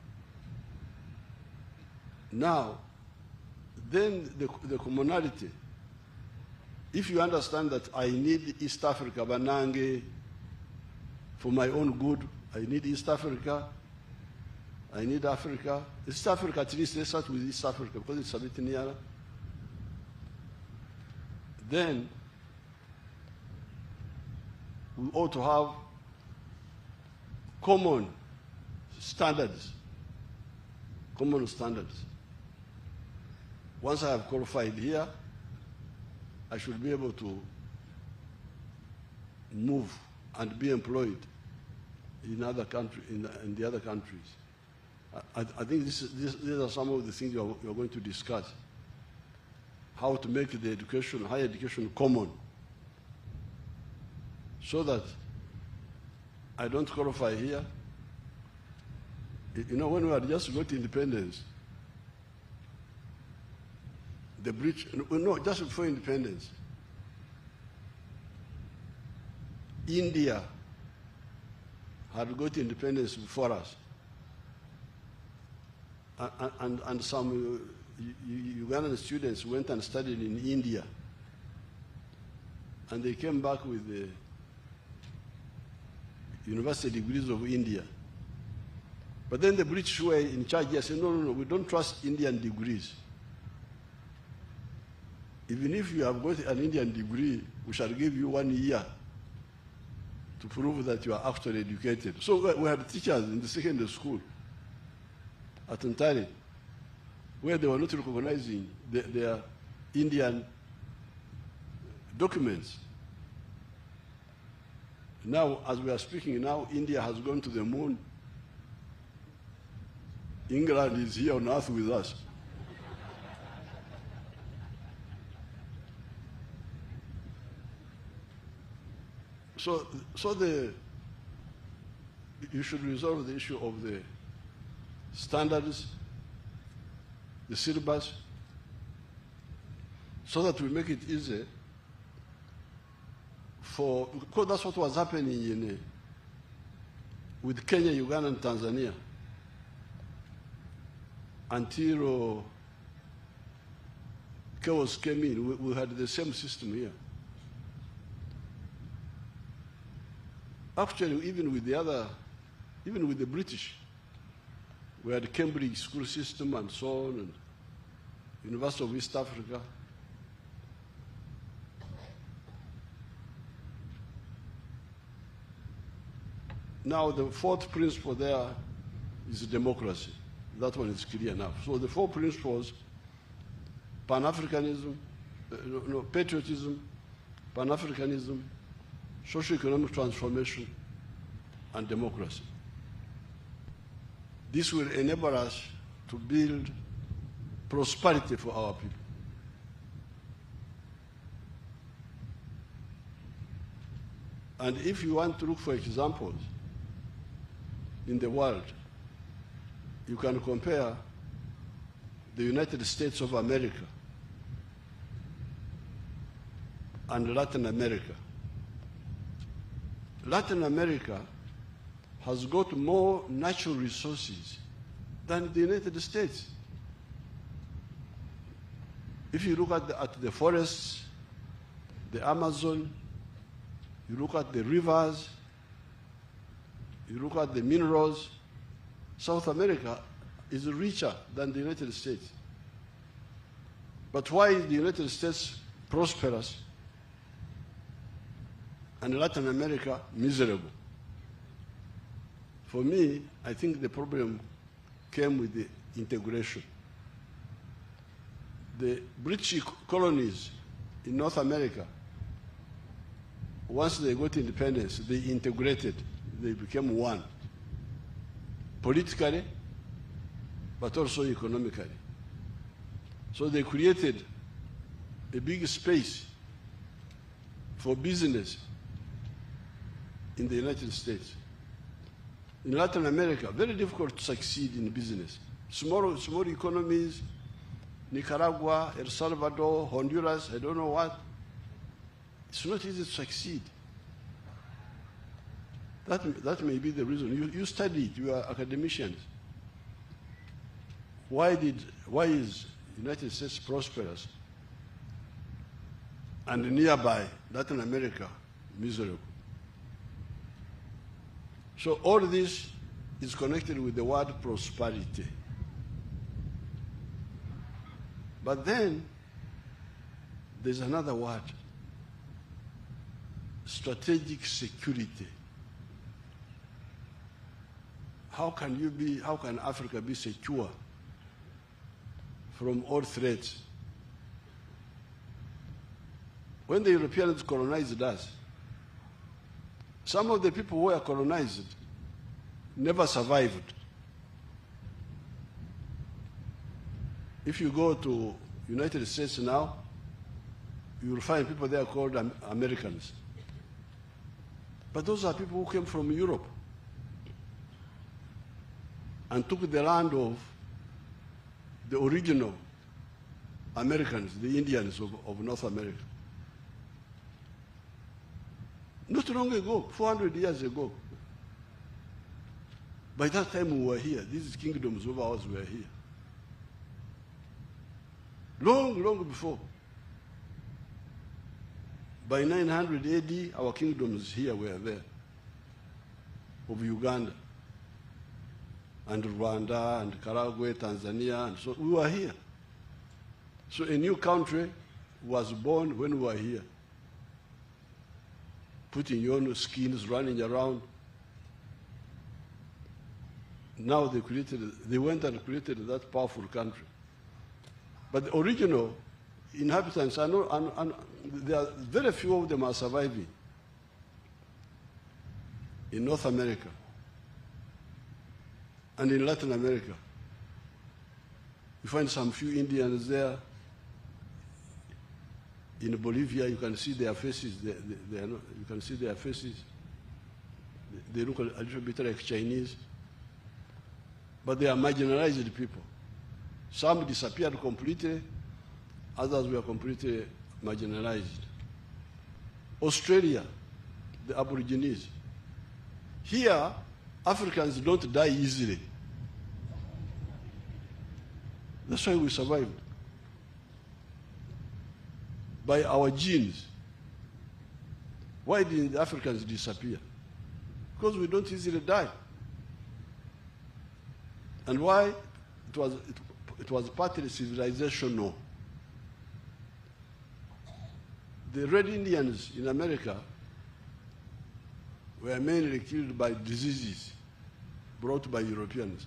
Now, then the commonality. If you understand that I need East Africa, Banange, for my own good, I need East Africa, I need Africa. East Africa, at least let's start with East Africa because it's a bit nearer. Then we ought to have common standards. Common standards. Once I have qualified here, I should be able to move and be employed in other countries, in the other countries. I think these are some of the things you're going to discuss. How to make the education, higher education, common, so that I don't qualify here. You know, when we had just got independence, the British, no, just before independence, India had got independence before us. And some Ugandan students went and studied in India. And they came back with the university degrees of India. But then the British were in charge here said, no, we don't trust Indian degrees. Even if you have got an Indian degree, we shall give you 1 year to prove that you are actually educated. So we had teachers in the secondary school at Ntari, where they were not recognizing their Indian documents. Now, as we are speaking now, India has gone to the moon. England is here on earth with us. So you should resolve the issue of the standards, the syllabus, so that we make it easy for, because that's what was happening with Kenya, Uganda, and Tanzania until chaos came in. We had the same system here. Actually, even with the British, we had the Cambridge school system and so on, and University of East Africa. Now, the fourth principle there is democracy. That one is clear enough. So the four principles: Pan-Africanism, patriotism, Pan-Africanism, socio-economic transformation, and democracy. This will enable us to build prosperity for our people. And if you want to look for examples in the world, you can compare the United States of America and Latin America. Latin America has got more natural resources than the United States. If you look at the forests, the Amazon, you look at the rivers, you look at the minerals, South America is richer than the United States. But why is the United States prosperous and Latin America miserable? For me, I think the problem came with the integration. The British colonies in North America, once they got independence, they integrated, they became one, politically, but also economically. So they created a big space for business in the United States. In Latin America, very difficult to succeed in business. Small economies, Nicaragua, El Salvador, Honduras, I don't know what. It's not easy to succeed. That may be the reason. You studied, you are academicians. Why is United States prosperous and nearby Latin America miserable? So all this is connected with the word prosperity. But then there's another word, strategic security. How can Africa be secure from all threats? When the Europeans colonized us, some of the people who were colonized never survived. If you go to United States now, you will find people there called Americans. But those are people who came from Europe and took the land of the original Americans, the Indians of North America. Not long ago, 400 years ago. By that time we were here. These kingdoms of ours were here. Long, long before. By 900 AD, our kingdoms here were there, of Uganda, and Rwanda, and Karagwe, Tanzania, and so we were here. So a new country was born when we were here. Putting your own skins, running around. Now they went and created that powerful country. But the original inhabitants, there are very few of them are surviving in North America and in Latin America. You find some few Indians there. In Bolivia, you can see their faces. You can see their faces. They look a little bit like Chinese. But they are marginalized people. Some disappeared completely. Others were completely marginalized. Australia, the Aborigines. Here, Africans don't die easily. That's why we survived. By our genes. Why didn't the Africans disappear? Because we don't easily die. And why? It was partly civilizational. The Red Indians in America were mainly killed by diseases brought by Europeans.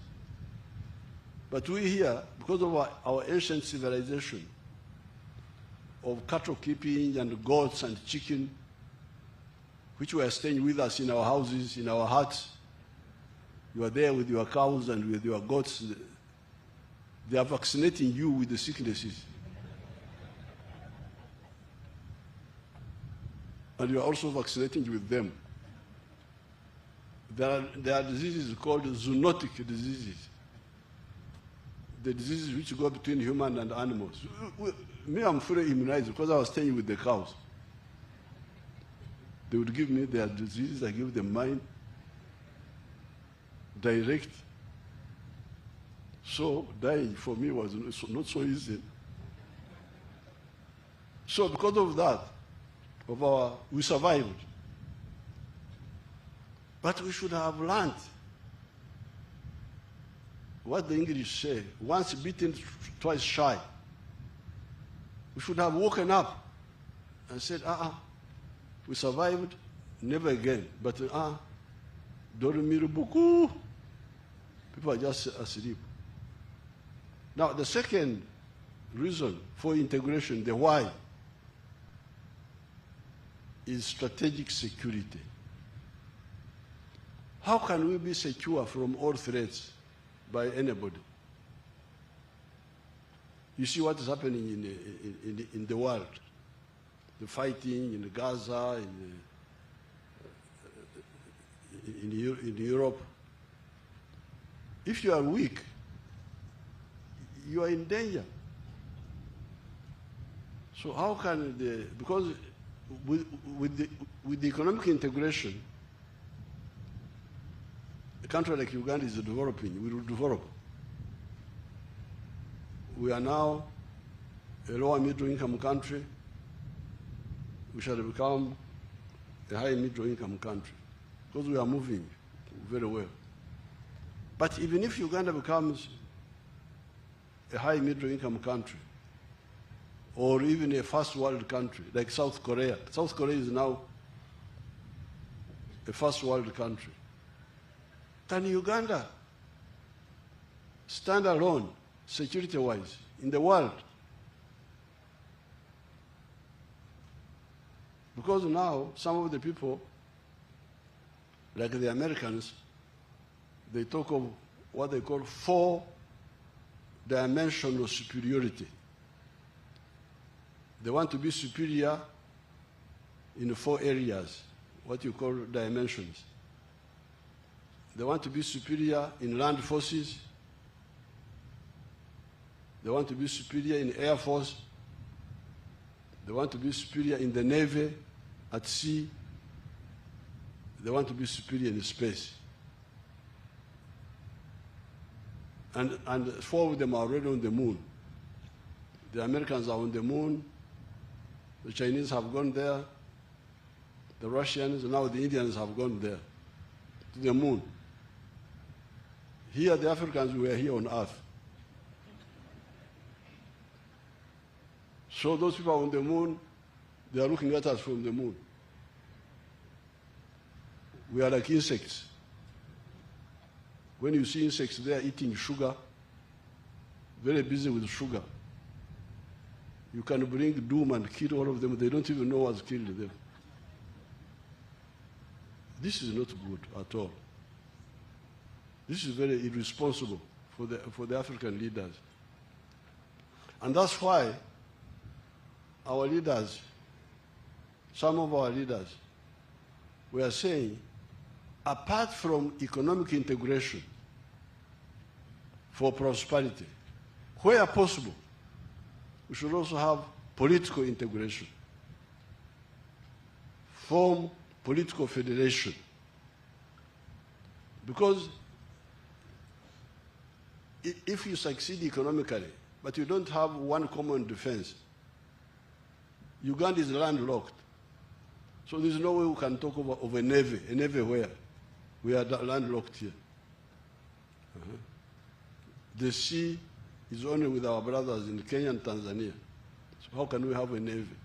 But we here, because of our ancient civilization of cattle keeping and goats and chicken, which were staying with us in our houses, in our huts, you are there with your cows and with your goats. They are vaccinating you with the sicknesses. And you are also vaccinating with them. There are diseases called zoonotic diseases. The diseases which go between human and animals. Me, I'm fully immunized because I was staying with the cows. They would give me their diseases, I give them mine. Direct. So dying for me was not so easy. So because of that, we survived. But we should have learned what the English say, once bitten, twice shy. We should have woken up and said, we survived, never again. But dormir beaucoup. People are just asleep. Now, the second reason for integration, the why, is strategic security. How can we be secure from all threats by anybody? You see what is happening in the world. The fighting in Gaza, in Europe. If you are weak, you are in danger. So how can because with the economic integration, a country like Uganda is developing, we will develop. We are now a lower middle income country. We shall become a high middle income country because we are moving very well. But even if Uganda becomes a high middle income country, or even a first world country like South Korea. South Korea is now a first world country. Can Uganda stand alone, security-wise, in the world? Because now some of the people, like the Americans, they talk of what they call four-dimensional superiority. They want to be superior in 4 areas, what you call dimensions. They want to be superior in land forces. They want to be superior in air force. They want to be superior in the navy, at sea. They want to be superior in space. And 4 of them are already on the moon. The Americans are on the moon. The Chinese have gone there. The Russians, now the Indians have gone there, to the moon. Here, the Africans, we are here on Earth. So those people on the moon, they are looking at us from the moon. We are like insects. When you see insects, they are eating sugar, very busy with sugar. You can bring doom and kill all of them. They don't even know what's killed them. This is not good at all. This is very irresponsible for the African leaders. And that's why our leaders, some of our leaders, were saying, apart from economic integration for prosperity, where possible, we should also have political integration, form political federation. Because if you succeed economically, but you don't have one common defense, Uganda is landlocked. So there's no way we can talk of a navy where we are landlocked here. The sea is only with our brothers in Kenya and Tanzania. So how can we have a navy,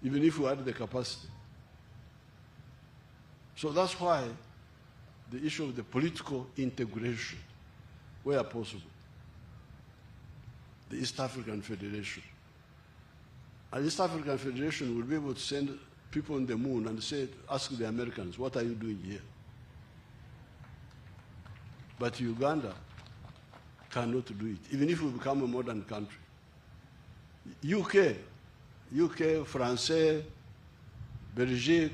even if we had the capacity? So that's why the issue of the political integration, where possible, the East African Federation. And the East African Federation will be able to send people on the moon and say, ask the Americans, what are you doing here? But Uganda cannot do it, even if we become a modern country. UK, France, Belgique,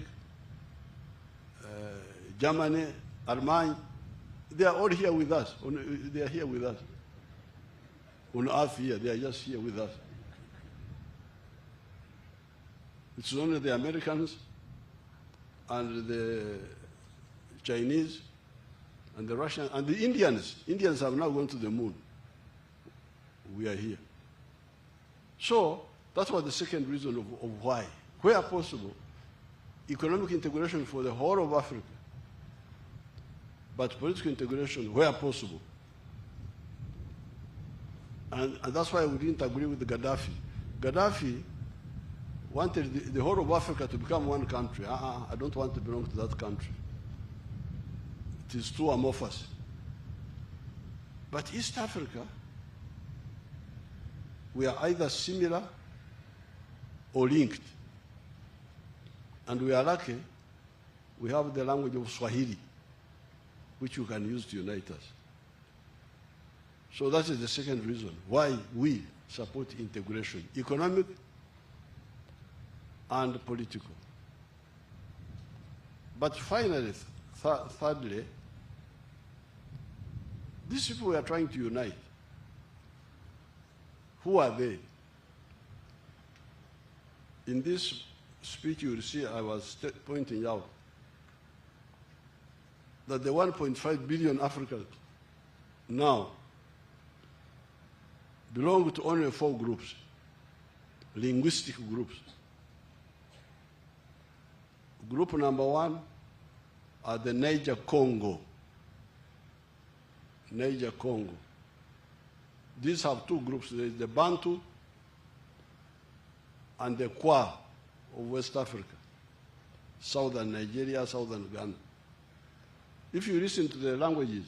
Germany, Allemagne, they are all here with us. They are here with us. On Earth here, they are just here with us. It's only the Americans and the Chinese and the Russians and the Indians. Indians have now gone to the moon. We are here. So that was the second reason of why, where possible, economic integration for the whole of Africa, but political integration where possible. And that's why we didn't agree with Gaddafi. Gaddafi wanted the whole of Africa to become one country. I don't want to belong to that country. It is too amorphous. But East Africa, we are either similar or linked. And we are lucky we have the language of Swahili, which you can use to unite us. So that is the second reason why we support integration, economic and political. But finally, thirdly, these people we are trying to unite. Who are they? In this speech you will see I was pointing out that the 1.5 billion Africans now belong to only 4 groups, linguistic groups. Group number 1 are the Niger-Congo. Niger-Congo. These have 2 groups. There is the Bantu and the Kwa of West Africa, southern Nigeria, southern Ghana. If you listen to the languages,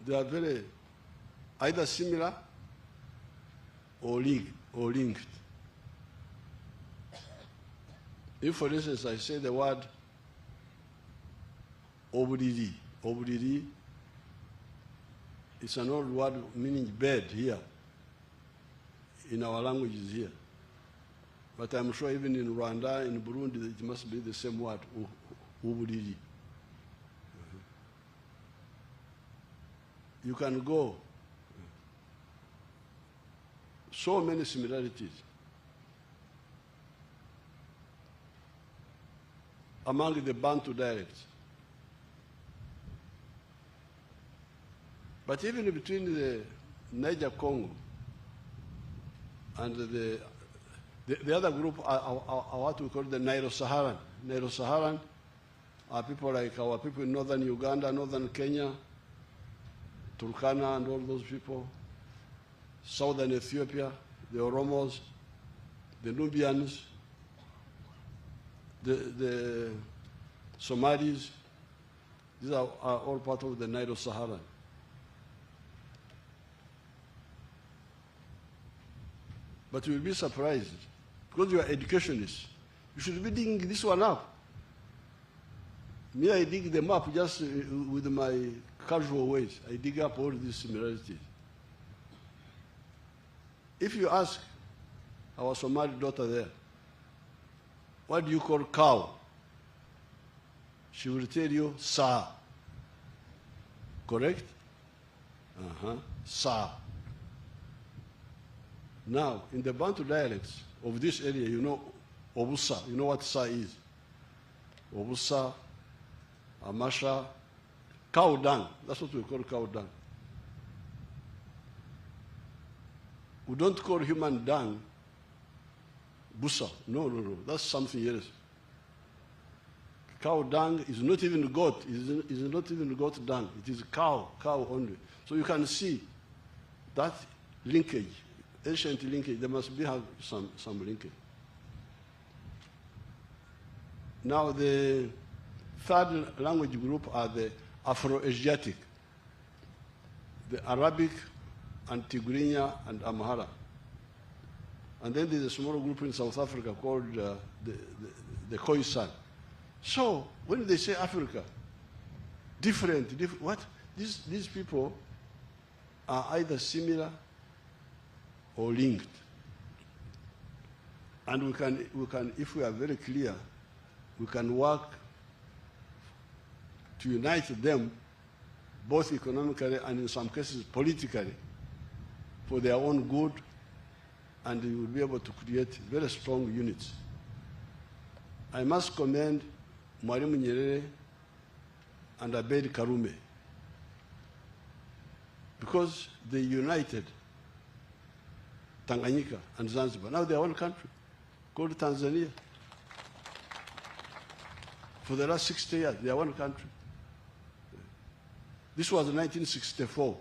they are very either similar or linked. If, for instance, I say the word Obriri, Obriri, it's an old word meaning bed here, in our languages here. But I'm sure even in Rwanda, in Burundi, it must be the same word, Obriri. You can go. So many similarities among the Bantu dialects. But even between the Niger-Congo and the other group are what we call the Nilo-Saharan. Nilo-Saharan are people like our people in northern Uganda, northern Kenya, Turkana and all those people, southern Ethiopia, the Oromos, the Nubians, the Somalis. These are all part of the Nilo-Saharan. But you'll be surprised, because you are educationists. You should be digging this one up. Me, I dig them up just with my casual ways. I dig up all these similarities. If you ask our Somali daughter there, what do you call cow? She will tell you, sa. Correct? Sa. Now, in the Bantu dialects of this area, you know Obusa. You know what sa is? Obusa, Amasha, cow dung. That's what we call cow dung. We don't call human dung busa. No. That's something else. Cow dung is not even goat. It is not even goat dung. It is cow only. So you can see that linkage, ancient linkage. There must have some linkage. Now the third language group are the Afro-Asiatic, the Arabic and Tigrinya and Amhara. And then there's a small group in South Africa called the Khoisan. So when they say Africa, different, what? These people are either similar or linked. And we can, if we are very clear, we can work to unite them both economically and in some cases politically for their own good, and we will be able to create very strong units. I must commend Mwalimu Nyerere and Abeid Karume, because they united Tanganyika and Zanzibar. Now they are one country called Tanzania. For the last 60 years, they are one country. This was 1964.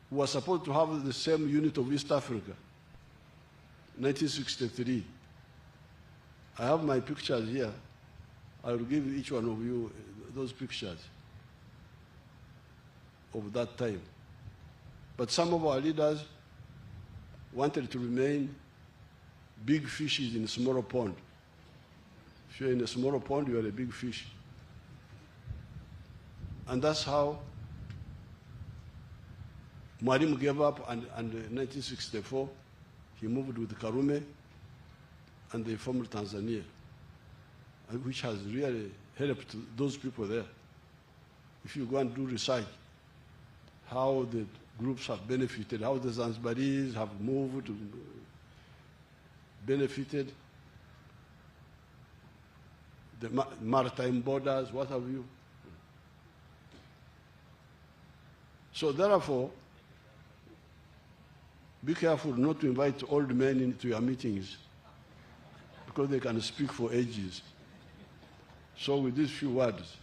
We were supposed to have the same unit of East Africa, 1963. I have my pictures here. I will give each one of you those pictures of that time. But some of our leaders wanted to remain big fishes in a smaller pond. If you're in a smaller pond, you are a big fish. And that's how Mwalimu gave up, and in 1964, he moved with Karume, and they formed Tanzania, which has really helped those people there. If you go and do research, how the groups have benefited, how the Zanzibaris have moved, benefited, the maritime borders, what have you. So therefore, be careful not to invite old men into your meetings because they can speak for ages. So with these few words,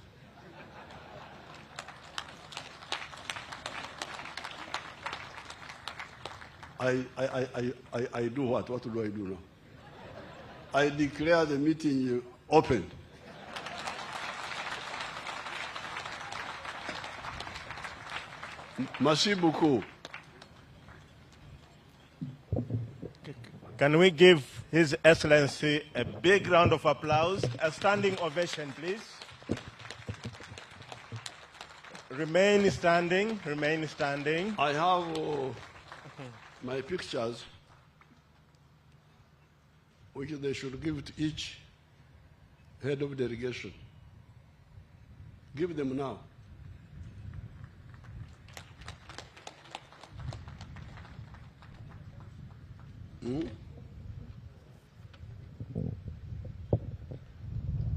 I do what? What do I do now? I declare the meeting open. Merci beaucoup. Can we give His Excellency a big round of applause? A standing ovation, please. Remain standing, remain standing. I have my pictures, which they should give to each head of delegation. Give them now.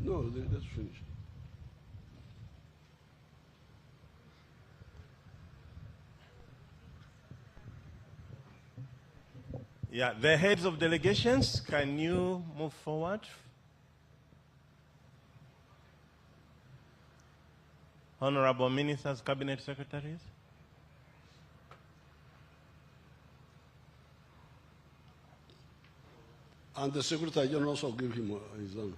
No, that's finished. Yeah, the heads of delegations, can you move forward? Honorable Ministers, Cabinet Secretaries. And the Secretary General also give him his own.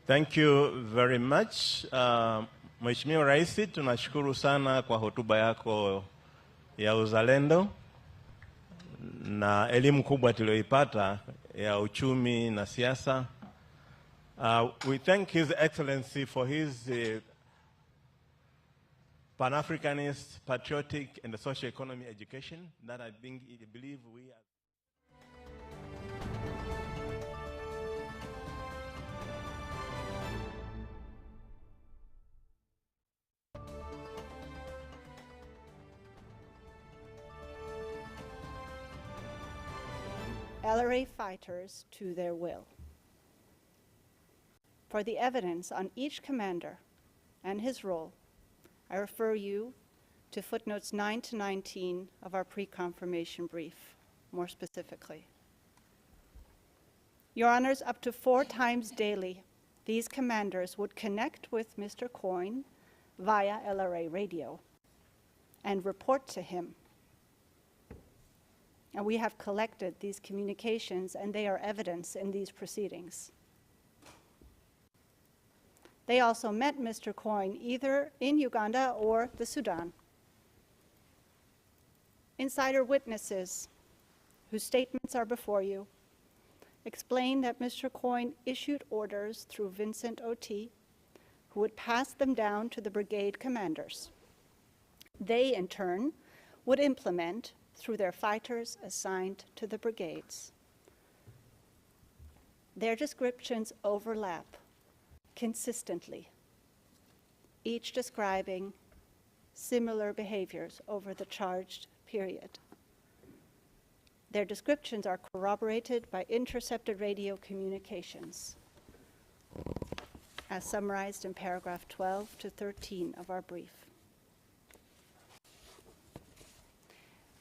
Thank you very much. Mheshimiwa Rais, tunashukuru sana kwa hotuba yako ya uzalendo na elimu kubwa tuliyoipata ya uchumi na siasa. We thank His Excellency for his Pan-Africanist, patriotic and socio-economic education that I believe we are. LRA fighters to their will. For the evidence on each commander and his role, I refer you to footnotes 9 to 19 of our pre-confirmation brief, more specifically. Your Honors, up to 4 times daily, these commanders would connect with Mr. Coyne via LRA radio and report to him. And we have collected these communications, and they are evidence in these proceedings. They also met Mr. Coyne either in Uganda or the Sudan. Insider witnesses, whose statements are before you, explain that Mr. Coyne issued orders through Vincent O.T., who would pass them down to the brigade commanders. They, in turn, would implement through their fighters assigned to the brigades. Their descriptions overlap consistently, each describing similar behaviors over the charged period. Their descriptions are corroborated by intercepted radio communications, as summarized in paragraph 12 to 13 of our brief.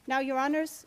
Now, Your Honors,